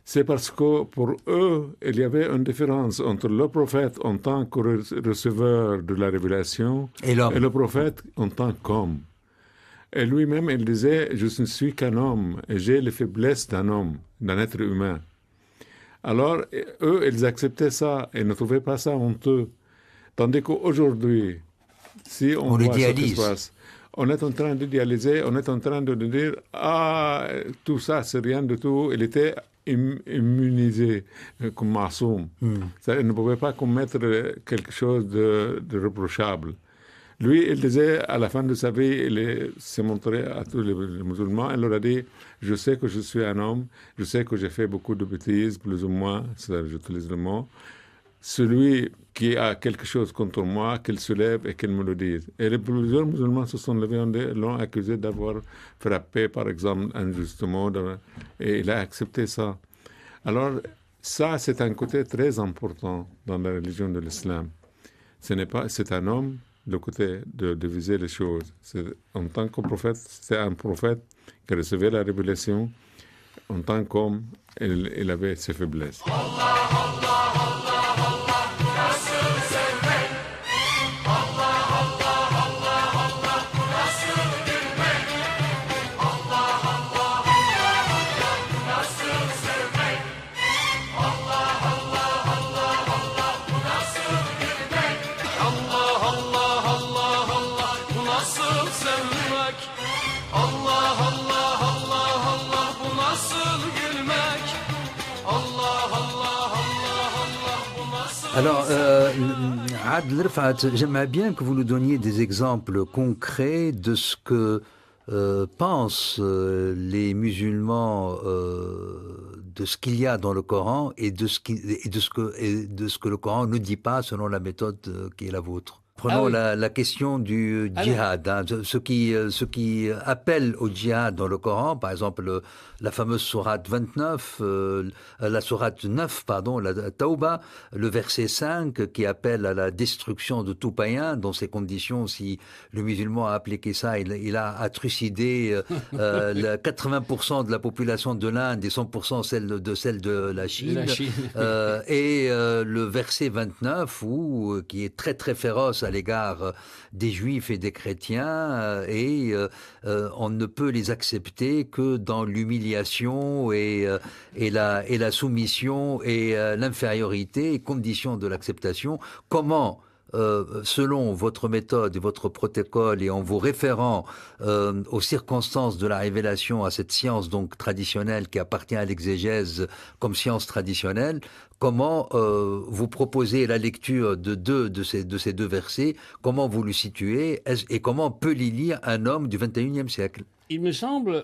C'est parce que pour eux, il y avait une différence entre le prophète en tant que receveur de la révélation et le prophète en tant qu'homme. Et lui-même, il disait, je ne suis qu'un homme et j'ai les faiblesses d'un homme, d'un être humain. Alors, eux, ils acceptaient ça et ne trouvaient pas ça honteux. Tandis qu'aujourd'hui, si on voit ce qui se passe, on est en train d'idéaliser, on est en train de dire, ah, tout ça, c'est rien du tout. Il était immunisé comme masoum. Il ne pouvait pas commettre quelque chose de reprochable. Lui, il disait, à la fin de sa vie, il s'est montré à tous les musulmans, il leur a dit, je sais que je suis un homme, je sais que j'ai fait beaucoup de bêtises, plus ou moins, j'utilise le mot. Celui qui a quelque chose contre moi, qu'il se lève et qu'il me le dise. Et plusieurs musulmans se sont levés et l'ont accusé d'avoir frappé, par exemple, injustement, et il a accepté ça. Alors, ça, c'est un côté très important dans la religion de l'islam. C'est un homme, le côté de viser les choses. En tant que prophète, c'est un prophète qui recevait la révélation. En tant qu'homme, il avait ses faiblesses. Alors, Adel Rifat, j'aimerais bien que vous nous donniez des exemples concrets de ce que pensent les musulmans de ce qu'il y a dans le Coran et de ce que le Coran ne dit pas selon la méthode qui est la vôtre. Prenons la question du djihad, hein, ce qui appelle au djihad dans le Coran, par exemple la fameuse sourate 29, la sourate 9, pardon, la Tauba, le verset 5 qui appelle à la destruction de tout païen. Dans ces conditions, si le musulman a appliqué ça, il a trucidé 80% de la population de l'Inde et 100% celle de la Chine. Et le verset 29, qui est très très féroce à l'égard des juifs et des chrétiens, et on ne peut les accepter que dans l'humiliation et la soumission et l'infériorité, conditions de l'acceptation. Comment, selon votre méthode et votre protocole et en vous référant aux circonstances de la révélation, à cette science donc traditionnelle qui appartient à l'exégèse comme science traditionnelle, comment vous proposez la lecture de ces deux versets, comment vous le situez et comment peut les lire un homme du XXIe siècle? Il me semble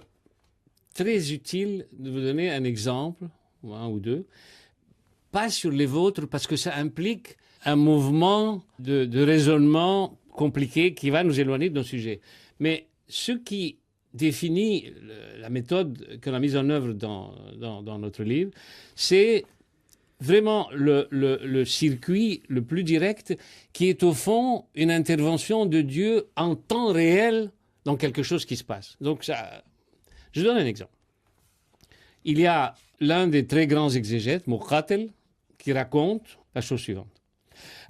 très utile de vous donner un exemple, ou un ou deux, pas sur les vôtres parce que ça implique un mouvement de raisonnement compliqué qui va nous éloigner de nos sujets. Mais ce qui définit la méthode qu'on a mise en œuvre dans notre livre, c'est vraiment le circuit le plus direct qui est au fond une intervention de Dieu en temps réel dans quelque chose qui se passe. Donc ça, je donne un exemple. Il y a l'un des très grands exégètes, Muqatil, qui raconte la chose suivante.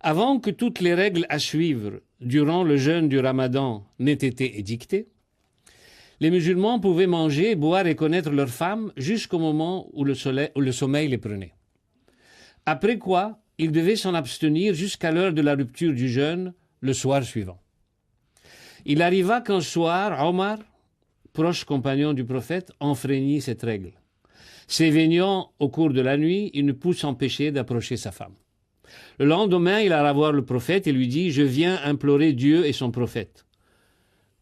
Avant que toutes les règles à suivre durant le jeûne du Ramadan n'aient été édictées, les musulmans pouvaient manger, boire et connaître leurs femmes jusqu'au moment où le sommeil les prenait. Après quoi, ils devaient s'en abstenir jusqu'à l'heure de la rupture du jeûne, le soir suivant. Il arriva qu'un soir, Omar, proche compagnon du prophète, enfreignit cette règle. S'éveignant au cours de la nuit, il ne put s'empêcher d'approcher sa femme. Le lendemain, il alla voir le prophète et lui dit « Je viens implorer Dieu et son prophète. »«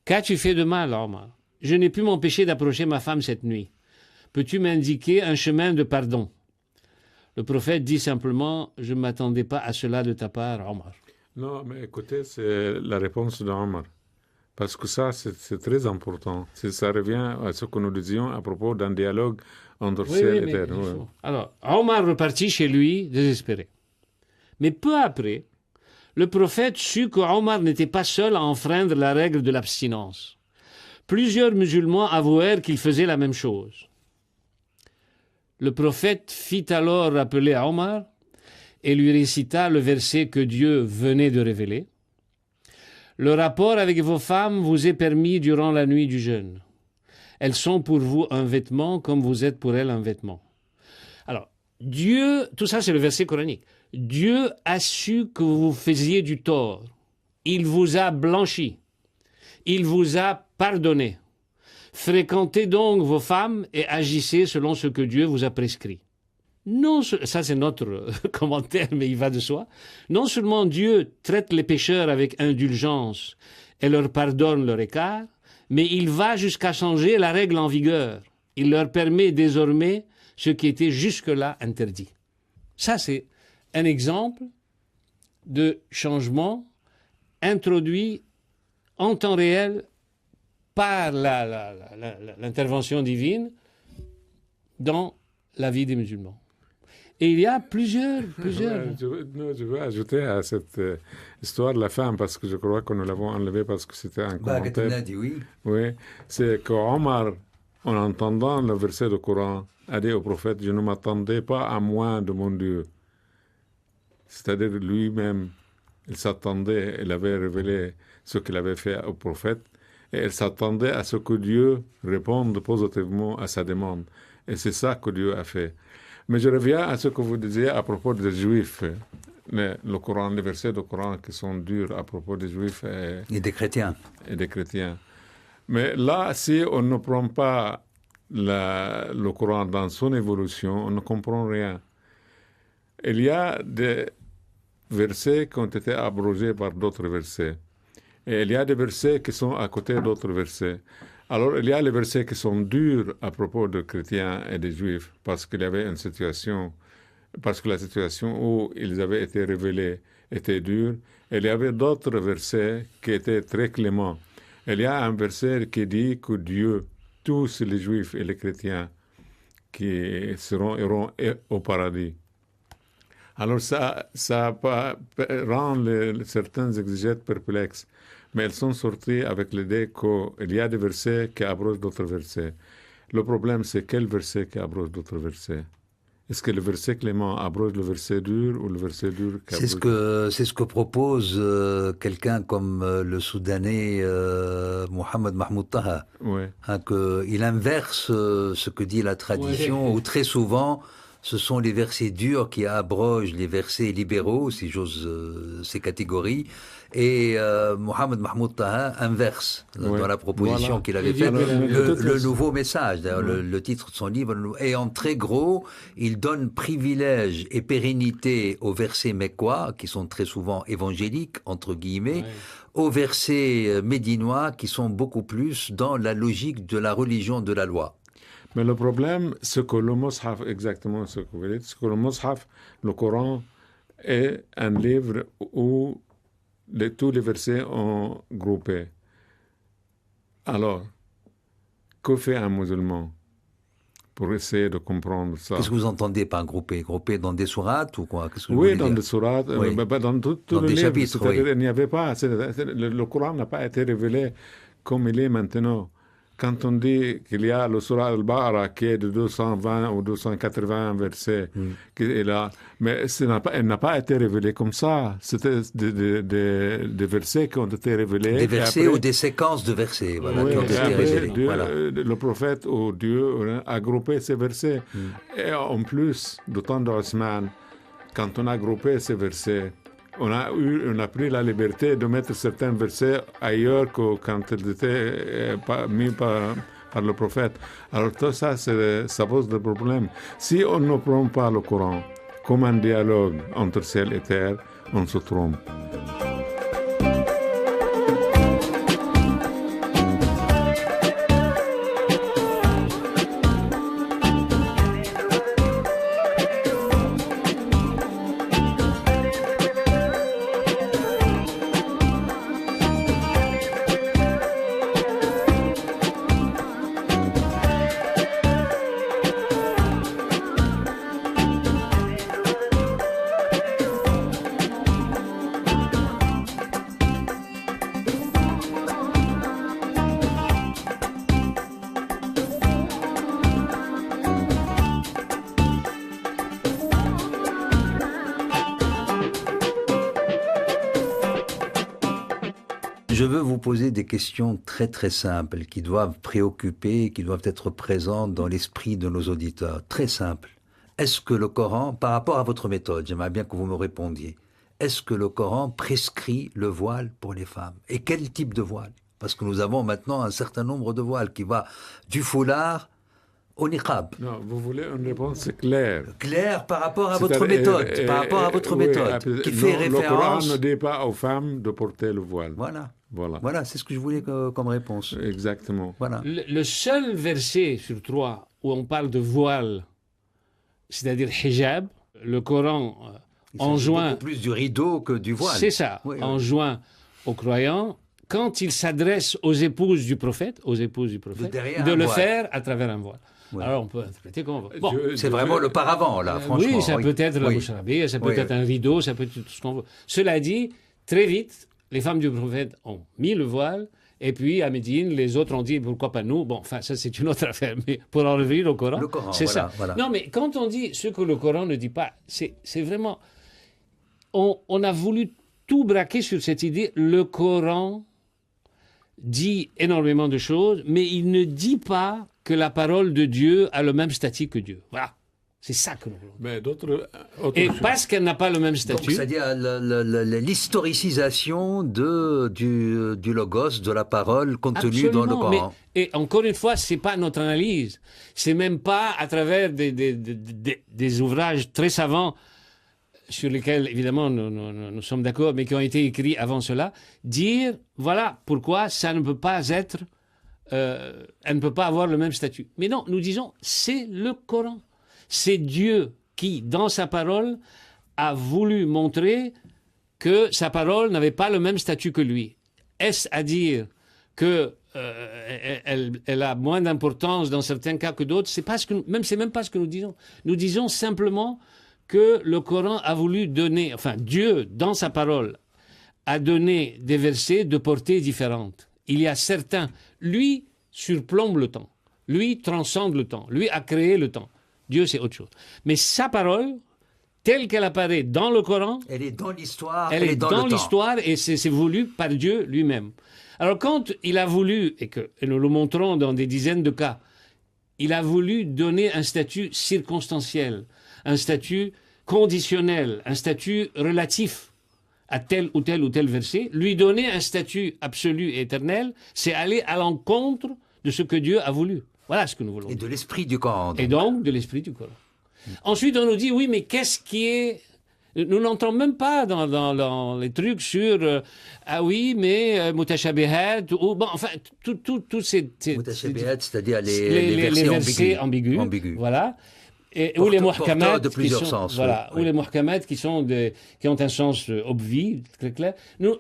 Qu'as-tu fait de mal, Omar ? Je n'ai pu m'empêcher d'approcher ma femme cette nuit. Peux-tu m'indiquer un chemin de pardon ?» Le prophète dit simplement « Je ne m'attendais pas à cela de ta part, Omar. » Non, mais écoutez, c'est la réponse d'Omar. Parce que ça, c'est très important. Ça revient à ce que nous disions à propos d'un dialogue entre ciel et terre. Oui. Alors, Omar repartit chez lui, désespéré. Mais peu après, le prophète sut que Omar n'était pas seul à enfreindre la règle de l'abstinence. Plusieurs musulmans avouèrent qu'ils faisaient la même chose. Le prophète fit alors rappeler à Omar et lui récita le verset que Dieu venait de révéler. Le rapport avec vos femmes vous est permis durant la nuit du jeûne. Elles sont pour vous un vêtement comme vous êtes pour elles un vêtement. Alors, Dieu, tout ça c'est le verset coranique. Dieu a su que vous faisiez du tort. Il vous a blanchi. Il vous a pardonné. Fréquentez donc vos femmes et agissez selon ce que Dieu vous a prescrit. Non, ça c'est notre commentaire, mais il va de soi. Non seulement Dieu traite les pécheurs avec indulgence et leur pardonne leur écart, mais il va jusqu'à changer la règle en vigueur. Il leur permet désormais ce qui était jusque-là interdit. Ça c'est un exemple de changement introduit en temps réel par l'intervention divine dans la vie des musulmans. Et il y a plusieurs... Je veux ajouter à cette histoire de la femme, parce que je crois que nous l'avons enlevée parce que c'était un commentaire. Oui, c'est qu'Omar, en entendant le verset du Coran, a dit au prophète, je ne m'attendais pas à moins de mon Dieu. C'est-à-dire lui-même, il s'attendait, il avait révélé ce qu'il avait fait au prophète, et il s'attendait à ce que Dieu réponde positivement à sa demande. Et c'est ça que Dieu a fait. Mais je reviens à ce que vous disiez à propos des Juifs. Le Coran, les versets du Coran qui sont durs à propos des Juifs et des chrétiens. Mais là, si on ne prend pas le Coran dans son évolution, on ne comprend rien. Il y a des versets qui ont été abrogés par d'autres versets. Et il y a des versets qui sont à côté d'autres versets. Alors, il y a les versets qui sont durs à propos des chrétiens et des juifs, parce qu'il y avait une situation, parce que la situation où ils avaient été révélés était dure. Et il y avait d'autres versets qui étaient très cléments. Il y a un verset qui dit que Dieu, tous les juifs et les chrétiens qui iront au paradis. Alors, ça rend certains exégètes perplexes. Mais elles sont sorties avec l'idée qu'il y a des versets qui abrogent d'autres versets. Le problème, c'est quel verset qui abroge d'autres versets? Est-ce que le verset clément abroge le verset dur ou le verset dur qui abroge... C'est ce que propose quelqu'un comme le Soudanais Mohamed Mahmoud Taha. Oui. Il inverse ce que dit la tradition, où très souvent... Ce sont les versets durs qui abrogent les versets libéraux, si j'ose ces catégories. Et Mohamed Mahmoud Taha inverse dans la proposition qu'il avait faite le nouveau message, d'ailleurs le titre de son livre. Et en très gros, il donne privilège et pérennité aux versets mécois, qui sont très souvent évangéliques, entre guillemets, aux versets médinois, qui sont beaucoup plus dans la logique de la religion de la loi. Mais le problème, c'est que le Mus'haf, exactement ce que vous dites, c'est que le Mus'haf, le Coran, est un livre où tous les versets sont groupés. Alors, que fait un musulman pour essayer de comprendre ça? Qu'est-ce que vous entendez par groupé? Groupé dans des sourates ou quoi? Qu'est-ce que vous Oui, voulez dans dire? des sourates, Oui. dans tout Dans le des livre. chapitres, C'est-à-dire, oui. il n'y avait pas. Le Coran n'a pas été révélé comme il est maintenant. Quand on dit qu'il y a le Surah al-Baqarah qui est de 220 ou 280 versets, qui est là, mais elle n'a pas été révélée comme ça. C'était des versets qui ont été révélés. Des versets après, ou des séquences de versets, voilà, oui, qui ont été après, révélés. Voilà. le prophète ou Dieu a groupé ces versets. Et en plus, du temps d'Othman, quand on a groupé ces versets, on a pris la liberté de mettre certains versets ailleurs que quand ils étaient mis par le prophète. Alors tout ça, ça pose des problèmes. Si on ne prend pas le Coran comme un dialogue entre ciel et terre, on se trompe. Je veux vous poser des questions très très simples qui doivent préoccuper, qui doivent être présentes dans l'esprit de nos auditeurs. Très simples. Est-ce que le Coran, par rapport à votre méthode, j'aimerais bien que vous me répondiez, est-ce que le Coran prescrit le voile pour les femmes? Et quel type de voile? Parce que nous avons maintenant un certain nombre de voiles qui va du foulard au niqab. Non, vous voulez une réponse claire. Clair par rapport à votre méthode, qui fait référence... Le Coran ne dit pas aux femmes de porter le voile. Voilà, c'est ce que je voulais comme réponse. Exactement. Voilà. Le seul verset sur 3 où on parle de voile, c'est-à-dire hijab, le Coran enjoint... beaucoup plus du rideau que du voile. C'est ça, Oui. enjoint aux croyants, quand il s'adresse aux épouses du prophète, de le faire à travers un voile. Ouais. Alors on peut interpréter comme on veut. Bon, C'est vraiment le paravent, là, franchement. oui, ça peut être la bouche arabée, ça peut être un rideau, ça peut être tout ce qu'on veut. Cela dit, très vite, les femmes du prophète ont mis le voile, et puis à Médine, les autres ont dit pourquoi pas nous. Bon, enfin, ça c'est une autre affaire, mais pour en revenir au Coran, c'est ça. Voilà. Non, mais quand on dit ce que le Coran ne dit pas, c'est vraiment. On a voulu tout braquer sur cette idée. Le Coran dit énormément de choses, mais il ne dit pas que la parole de Dieu a le même statut que Dieu. Voilà. C'est ça que nous voulons. Mais et parce qu'elle n'a pas le même statut... C'est-à-dire l'historicisation du logos, de la parole contenue dans le Coran. Et encore une fois, ce n'est pas notre analyse. C'est même pas à travers des ouvrages très savants sur lesquels, évidemment, nous sommes d'accord, mais qui ont été écrits avant cela, dire, voilà pourquoi ça ne peut pas être... elle ne peut pas avoir le même statut. Mais non, nous disons, c'est le Coran. C'est Dieu qui, dans sa parole, a voulu montrer que sa parole n'avait pas le même statut que lui. Est-ce à dire que elle a moins d'importance dans certains cas que d'autres? C'est même pas ce que nous disons. Nous disons simplement que le Coran a voulu donner, enfin Dieu, dans sa parole, a donné des versets de portée différente. Il y a certains, lui surplombe le temps, lui transcende le temps, lui a créé le temps. Dieu, c'est autre chose. Mais sa parole, telle qu'elle apparaît dans le Coran, elle est dans l'histoire, elle est dans l'histoire et c'est voulu par Dieu lui-même. Alors quand il a voulu, et nous le montrons dans des dizaines de cas, il a voulu donner un statut circonstanciel, un statut conditionnel, un statut relatif à tel ou tel verset, lui donner un statut absolu et éternel, c'est aller à l'encontre de ce que Dieu a voulu. Voilà ce que nous voulons. Et de l'esprit du Coran. Et donc de l'esprit du Coran. Ensuite, on nous dit, oui, mais qu'est-ce qui est Nous n'entrons même pas dans les trucs sur ah oui, mais mutashabihat ou bon, enfin tout ces Mutashabihat, c'est-à-dire les versets ambigus. Voilà. Ou les muhkamat de plusieurs sens. Voilà, oui. ou les muhkamat qui ont un sens obvi, très clair. Nous,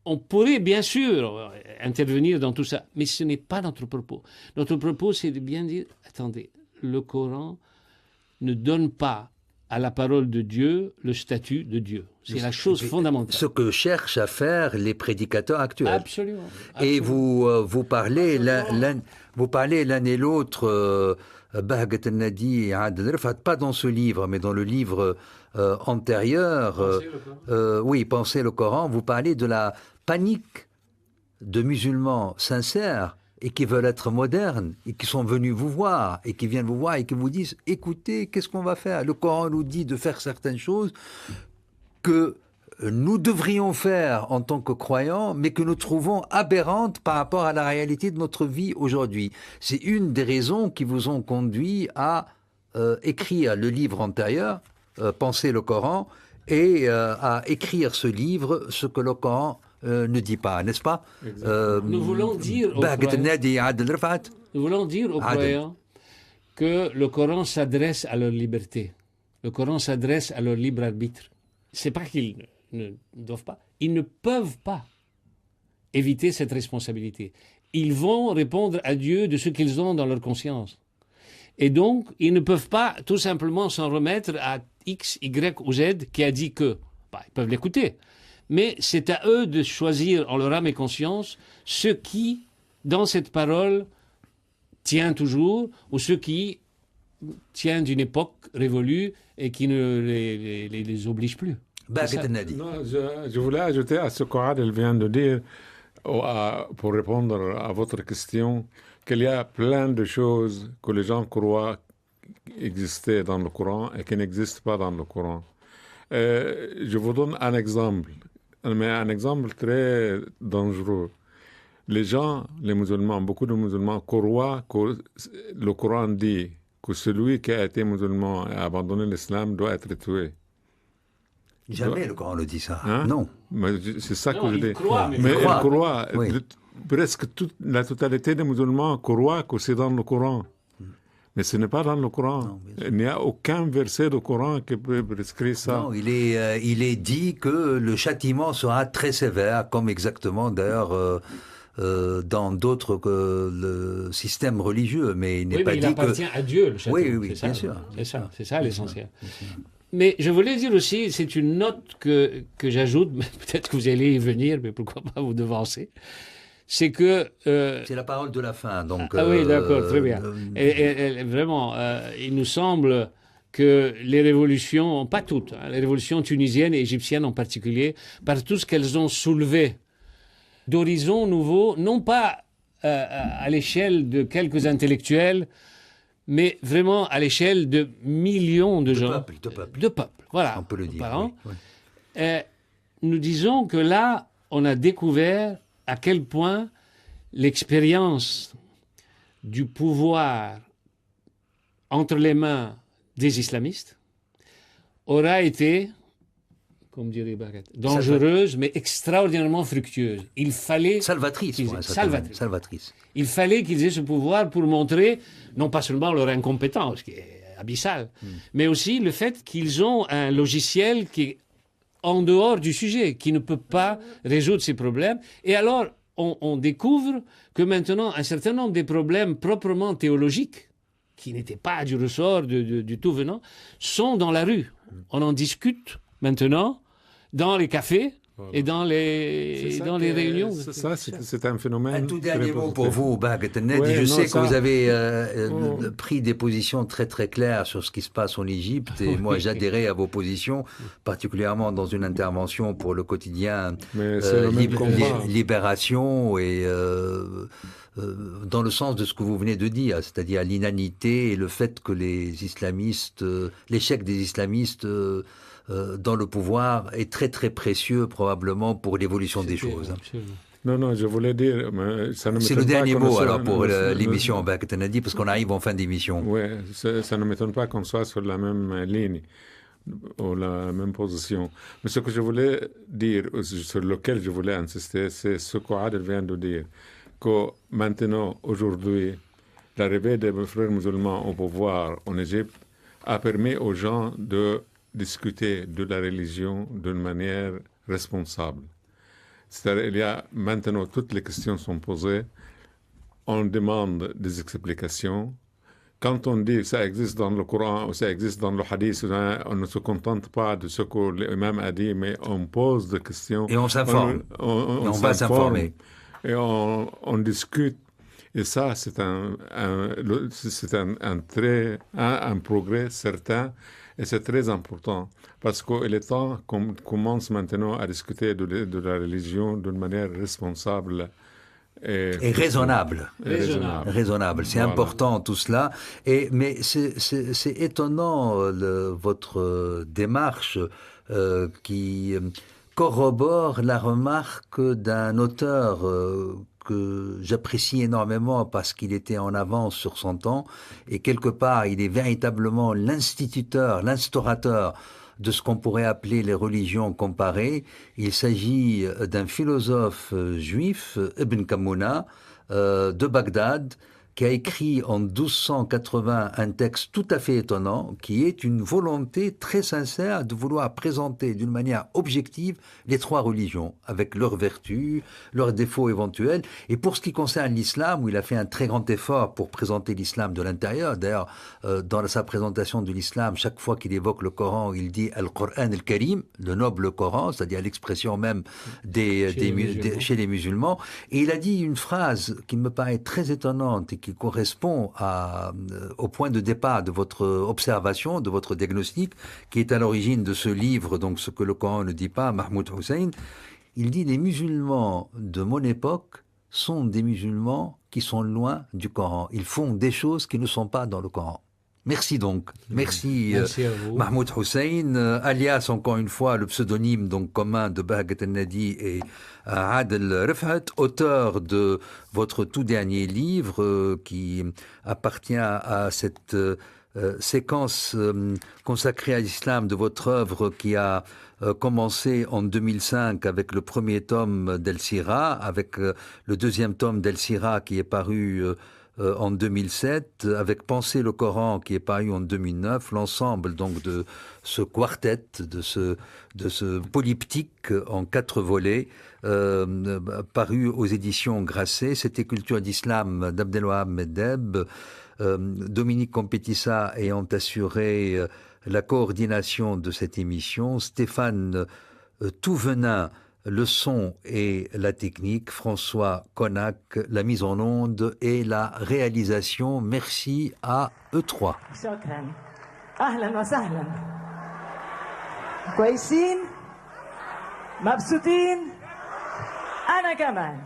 on pourrait bien sûr intervenir dans tout ça, mais ce n'est pas notre propos. Notre propos, c'est de bien dire, attendez, le Coran ne donne pas à la parole de Dieu le statut de Dieu. C'est la chose fondamentale. Ce que cherchent à faire les prédicateurs actuels. Absolument. Et vous parlez l'un et l'autre, Bahgat al-Nadi et Adel Rifat, pas dans ce livre, mais dans le livre antérieur. Pensez le Coran. Vous parlez de la panique de musulmans sincères et qui veulent être modernes et qui sont venus vous voir et qui viennent vous voir et qui vous disent « Écoutez, qu'est-ce qu'on va faire ?» Le Coran nous dit de faire certaines choses que nous devrions faire en tant que croyants, mais que nous trouvons aberrantes par rapport à la réalité de notre vie aujourd'hui. C'est une des raisons qui vous ont conduit à écrire le livre antérieur, Penser le Coran, et à écrire ce livre, ce que le Coran ne dit pas, n'est-ce pas? Nous voulons dire aux croyants que le Coran s'adresse à leur liberté. Le Coran s'adresse à leur libre arbitre. C'est pas qu'ils ne doivent pas. Ils ne peuvent pas éviter cette responsabilité. Ils vont répondre à Dieu de ce qu'ils ont dans leur conscience. Et donc, ils ne peuvent pas tout simplement s'en remettre à X, Y ou Z qui a dit que. Ils peuvent l'écouter. Mais c'est à eux de choisir en leur âme et conscience ce qui, dans cette parole, tient toujours, ou ce qui tient d'une époque révolue et qui ne les oblige plus. Non, je voulais ajouter à ce qu'Adel vient de dire, pour répondre à votre question, qu'il y a plein de choses que les gens croient exister dans le Coran et qui n'existent pas dans le Coran. Je vous donne un exemple, mais un exemple très dangereux. Les gens, les musulmans, beaucoup de musulmans croient que le Coran dit que celui qui a été musulman et a abandonné l'islam doit être tué. Jamais le Coran ne dit ça. Hein? Non. Mais c'est ça que je dis. Mais ils croient. Oui. Presque la totalité des musulmans croient que c'est dans le Coran. Mais ce n'est pas dans le Coran. Non, il n'y a aucun verset du Coran qui peut prescrire ça. Non, il est dit que le châtiment sera très sévère, comme exactement d'ailleurs dans d'autres le système religieux. Mais il n'est pas mais dit il appartient à Dieu, le châtiment. Oui, bien sûr. C'est ça l'essentiel. Mais je voulais dire aussi, c'est une note que j'ajoute, peut-être que vous allez y venir, mais pourquoi pas vous devancer. C'est que... c'est la parole de la fin, donc... oui, d'accord, très bien. Et vraiment, il nous semble que les révolutions, pas toutes, les révolutions tunisiennes et égyptiennes en particulier, par tout ce qu'elles ont soulevé d'horizons nouveaux, non pas à l'échelle de quelques intellectuels, mais vraiment à l'échelle de millions de gens. De peuples. De peuples, voilà. On peut le dire. Oui. Nous disons que là, on a découvert à quel point l'expérience du pouvoir entre les mains des islamistes aura été, comme dirait Barrett, dangereuse, mais extraordinairement fructueuse. Il fallait... Salvatrice. Il fallait qu'ils aient ce pouvoir pour montrer, non pas seulement leur incompétence, qui est abyssale, mais aussi le fait qu'ils ont un logiciel qui est en dehors du sujet, qui ne peut pas résoudre ces problèmes. Et alors, on découvre que maintenant, un certain nombre des problèmes proprement théologiques, qui n'étaient pas du ressort du tout venant, sont dans la rue. On en discute maintenant dans les cafés et dans les réunions. C'est un phénomène. Un tout dernier mot pour vous, Bahgat al-Nadi. Je sais que vous avez pris des positions très très claires sur ce qui se passe en Égypte, et moi j'adhérais à vos positions, particulièrement dans une intervention pour le quotidien Libération, et dans le sens de ce que vous venez de dire, c'est-à-dire l'inanité et le fait que les islamistes, l'échec des islamistes dans le pouvoir est très très précieux probablement pour l'évolution des choses. Non, je voulais dire... C'est le dernier mot alors pour l'émission Bahgat al-Nadi, parce qu'on arrive en fin d'émission. Oui, ça ne m'étonne pas qu'on soit sur la même ligne. ou la même position. Mais ce que je voulais dire, sur lequel je voulais insister, c'est ce qu'Adel vient de dire, que maintenant, aujourd'hui, l'arrivée des frères musulmans au pouvoir en Égypte a permis aux gens de discuter de la religion d'une manière responsable. C'est-à-dire, il y a maintenant, toutes les questions sont posées, on demande des explications. Quand on dit que ça existe dans le Coran ou ça existe dans le Hadith, on ne se contente pas de ce que l'imam a dit, mais on pose des questions. Et on s'informe. On va s'informer. Et on discute. Et ça, c'est un progrès certain et c'est très important parce qu'il est temps qu'on commence maintenant à discuter de la religion d'une manière responsable. Et raisonnable. Raisonnable. C'est Voilà. important tout cela. Mais c'est étonnant votre démarche qui corrobore la remarque d'un auteur que j'apprécie énormément parce qu'il était en avance sur son temps et quelque part il est véritablement l'instaurateur de ce qu'on pourrait appeler les religions comparées. Il s'agit d'un philosophe juif, Ibn Kammouna, de Bagdad, qui a écrit en 1280 un texte tout à fait étonnant, qui est une volonté très sincère de vouloir présenter d'une manière objective les trois religions, avec leurs vertus, leurs défauts éventuels. Et pour ce qui concerne l'islam, où il a fait un très grand effort pour présenter l'islam de l'intérieur, d'ailleurs, dans sa présentation de l'islam, chaque fois qu'il évoque le Coran, il dit « Al-Qur'an al-Karim », le noble Coran, c'est-à-dire l'expression même chez les musulmans. Et il a dit une phrase qui me paraît très étonnante et qui correspond au point de départ de votre observation, de votre diagnostic, qui est à l'origine de ce livre, donc ce que le Coran ne dit pas, Mahmoud Hussein. Il dit « Les musulmans de mon époque sont des musulmans qui sont loin du Coran. Ils font des choses qui ne sont pas dans le Coran. » Merci donc. Merci à vous. Mahmoud Hussein, alias encore une fois le pseudonyme donc commun de Bahgat El-Nadi et Adel Rifat, auteur de votre tout dernier livre qui appartient à cette séquence consacrée à l'islam de votre œuvre qui a commencé en 2005 avec le premier tome d'El Sira, avec le deuxième tome d'El Sira qui est paru en 2007, avec Penser le Coran qui est paru en 2009, l'ensemble donc de ce quartet, de ce polyptyque en 4 volets, paru aux éditions Grasset. C'était Culture d'Islam d'Abdelwahab Meddeb, Dominique Compétissa ayant assuré la coordination de cette émission, Stéphane Touvenin le son et la technique, François Connac, la mise en onde et la réalisation. Merci à eux trois. شكرا أهلا وسهلا كويسين مبسوطين أنا كمان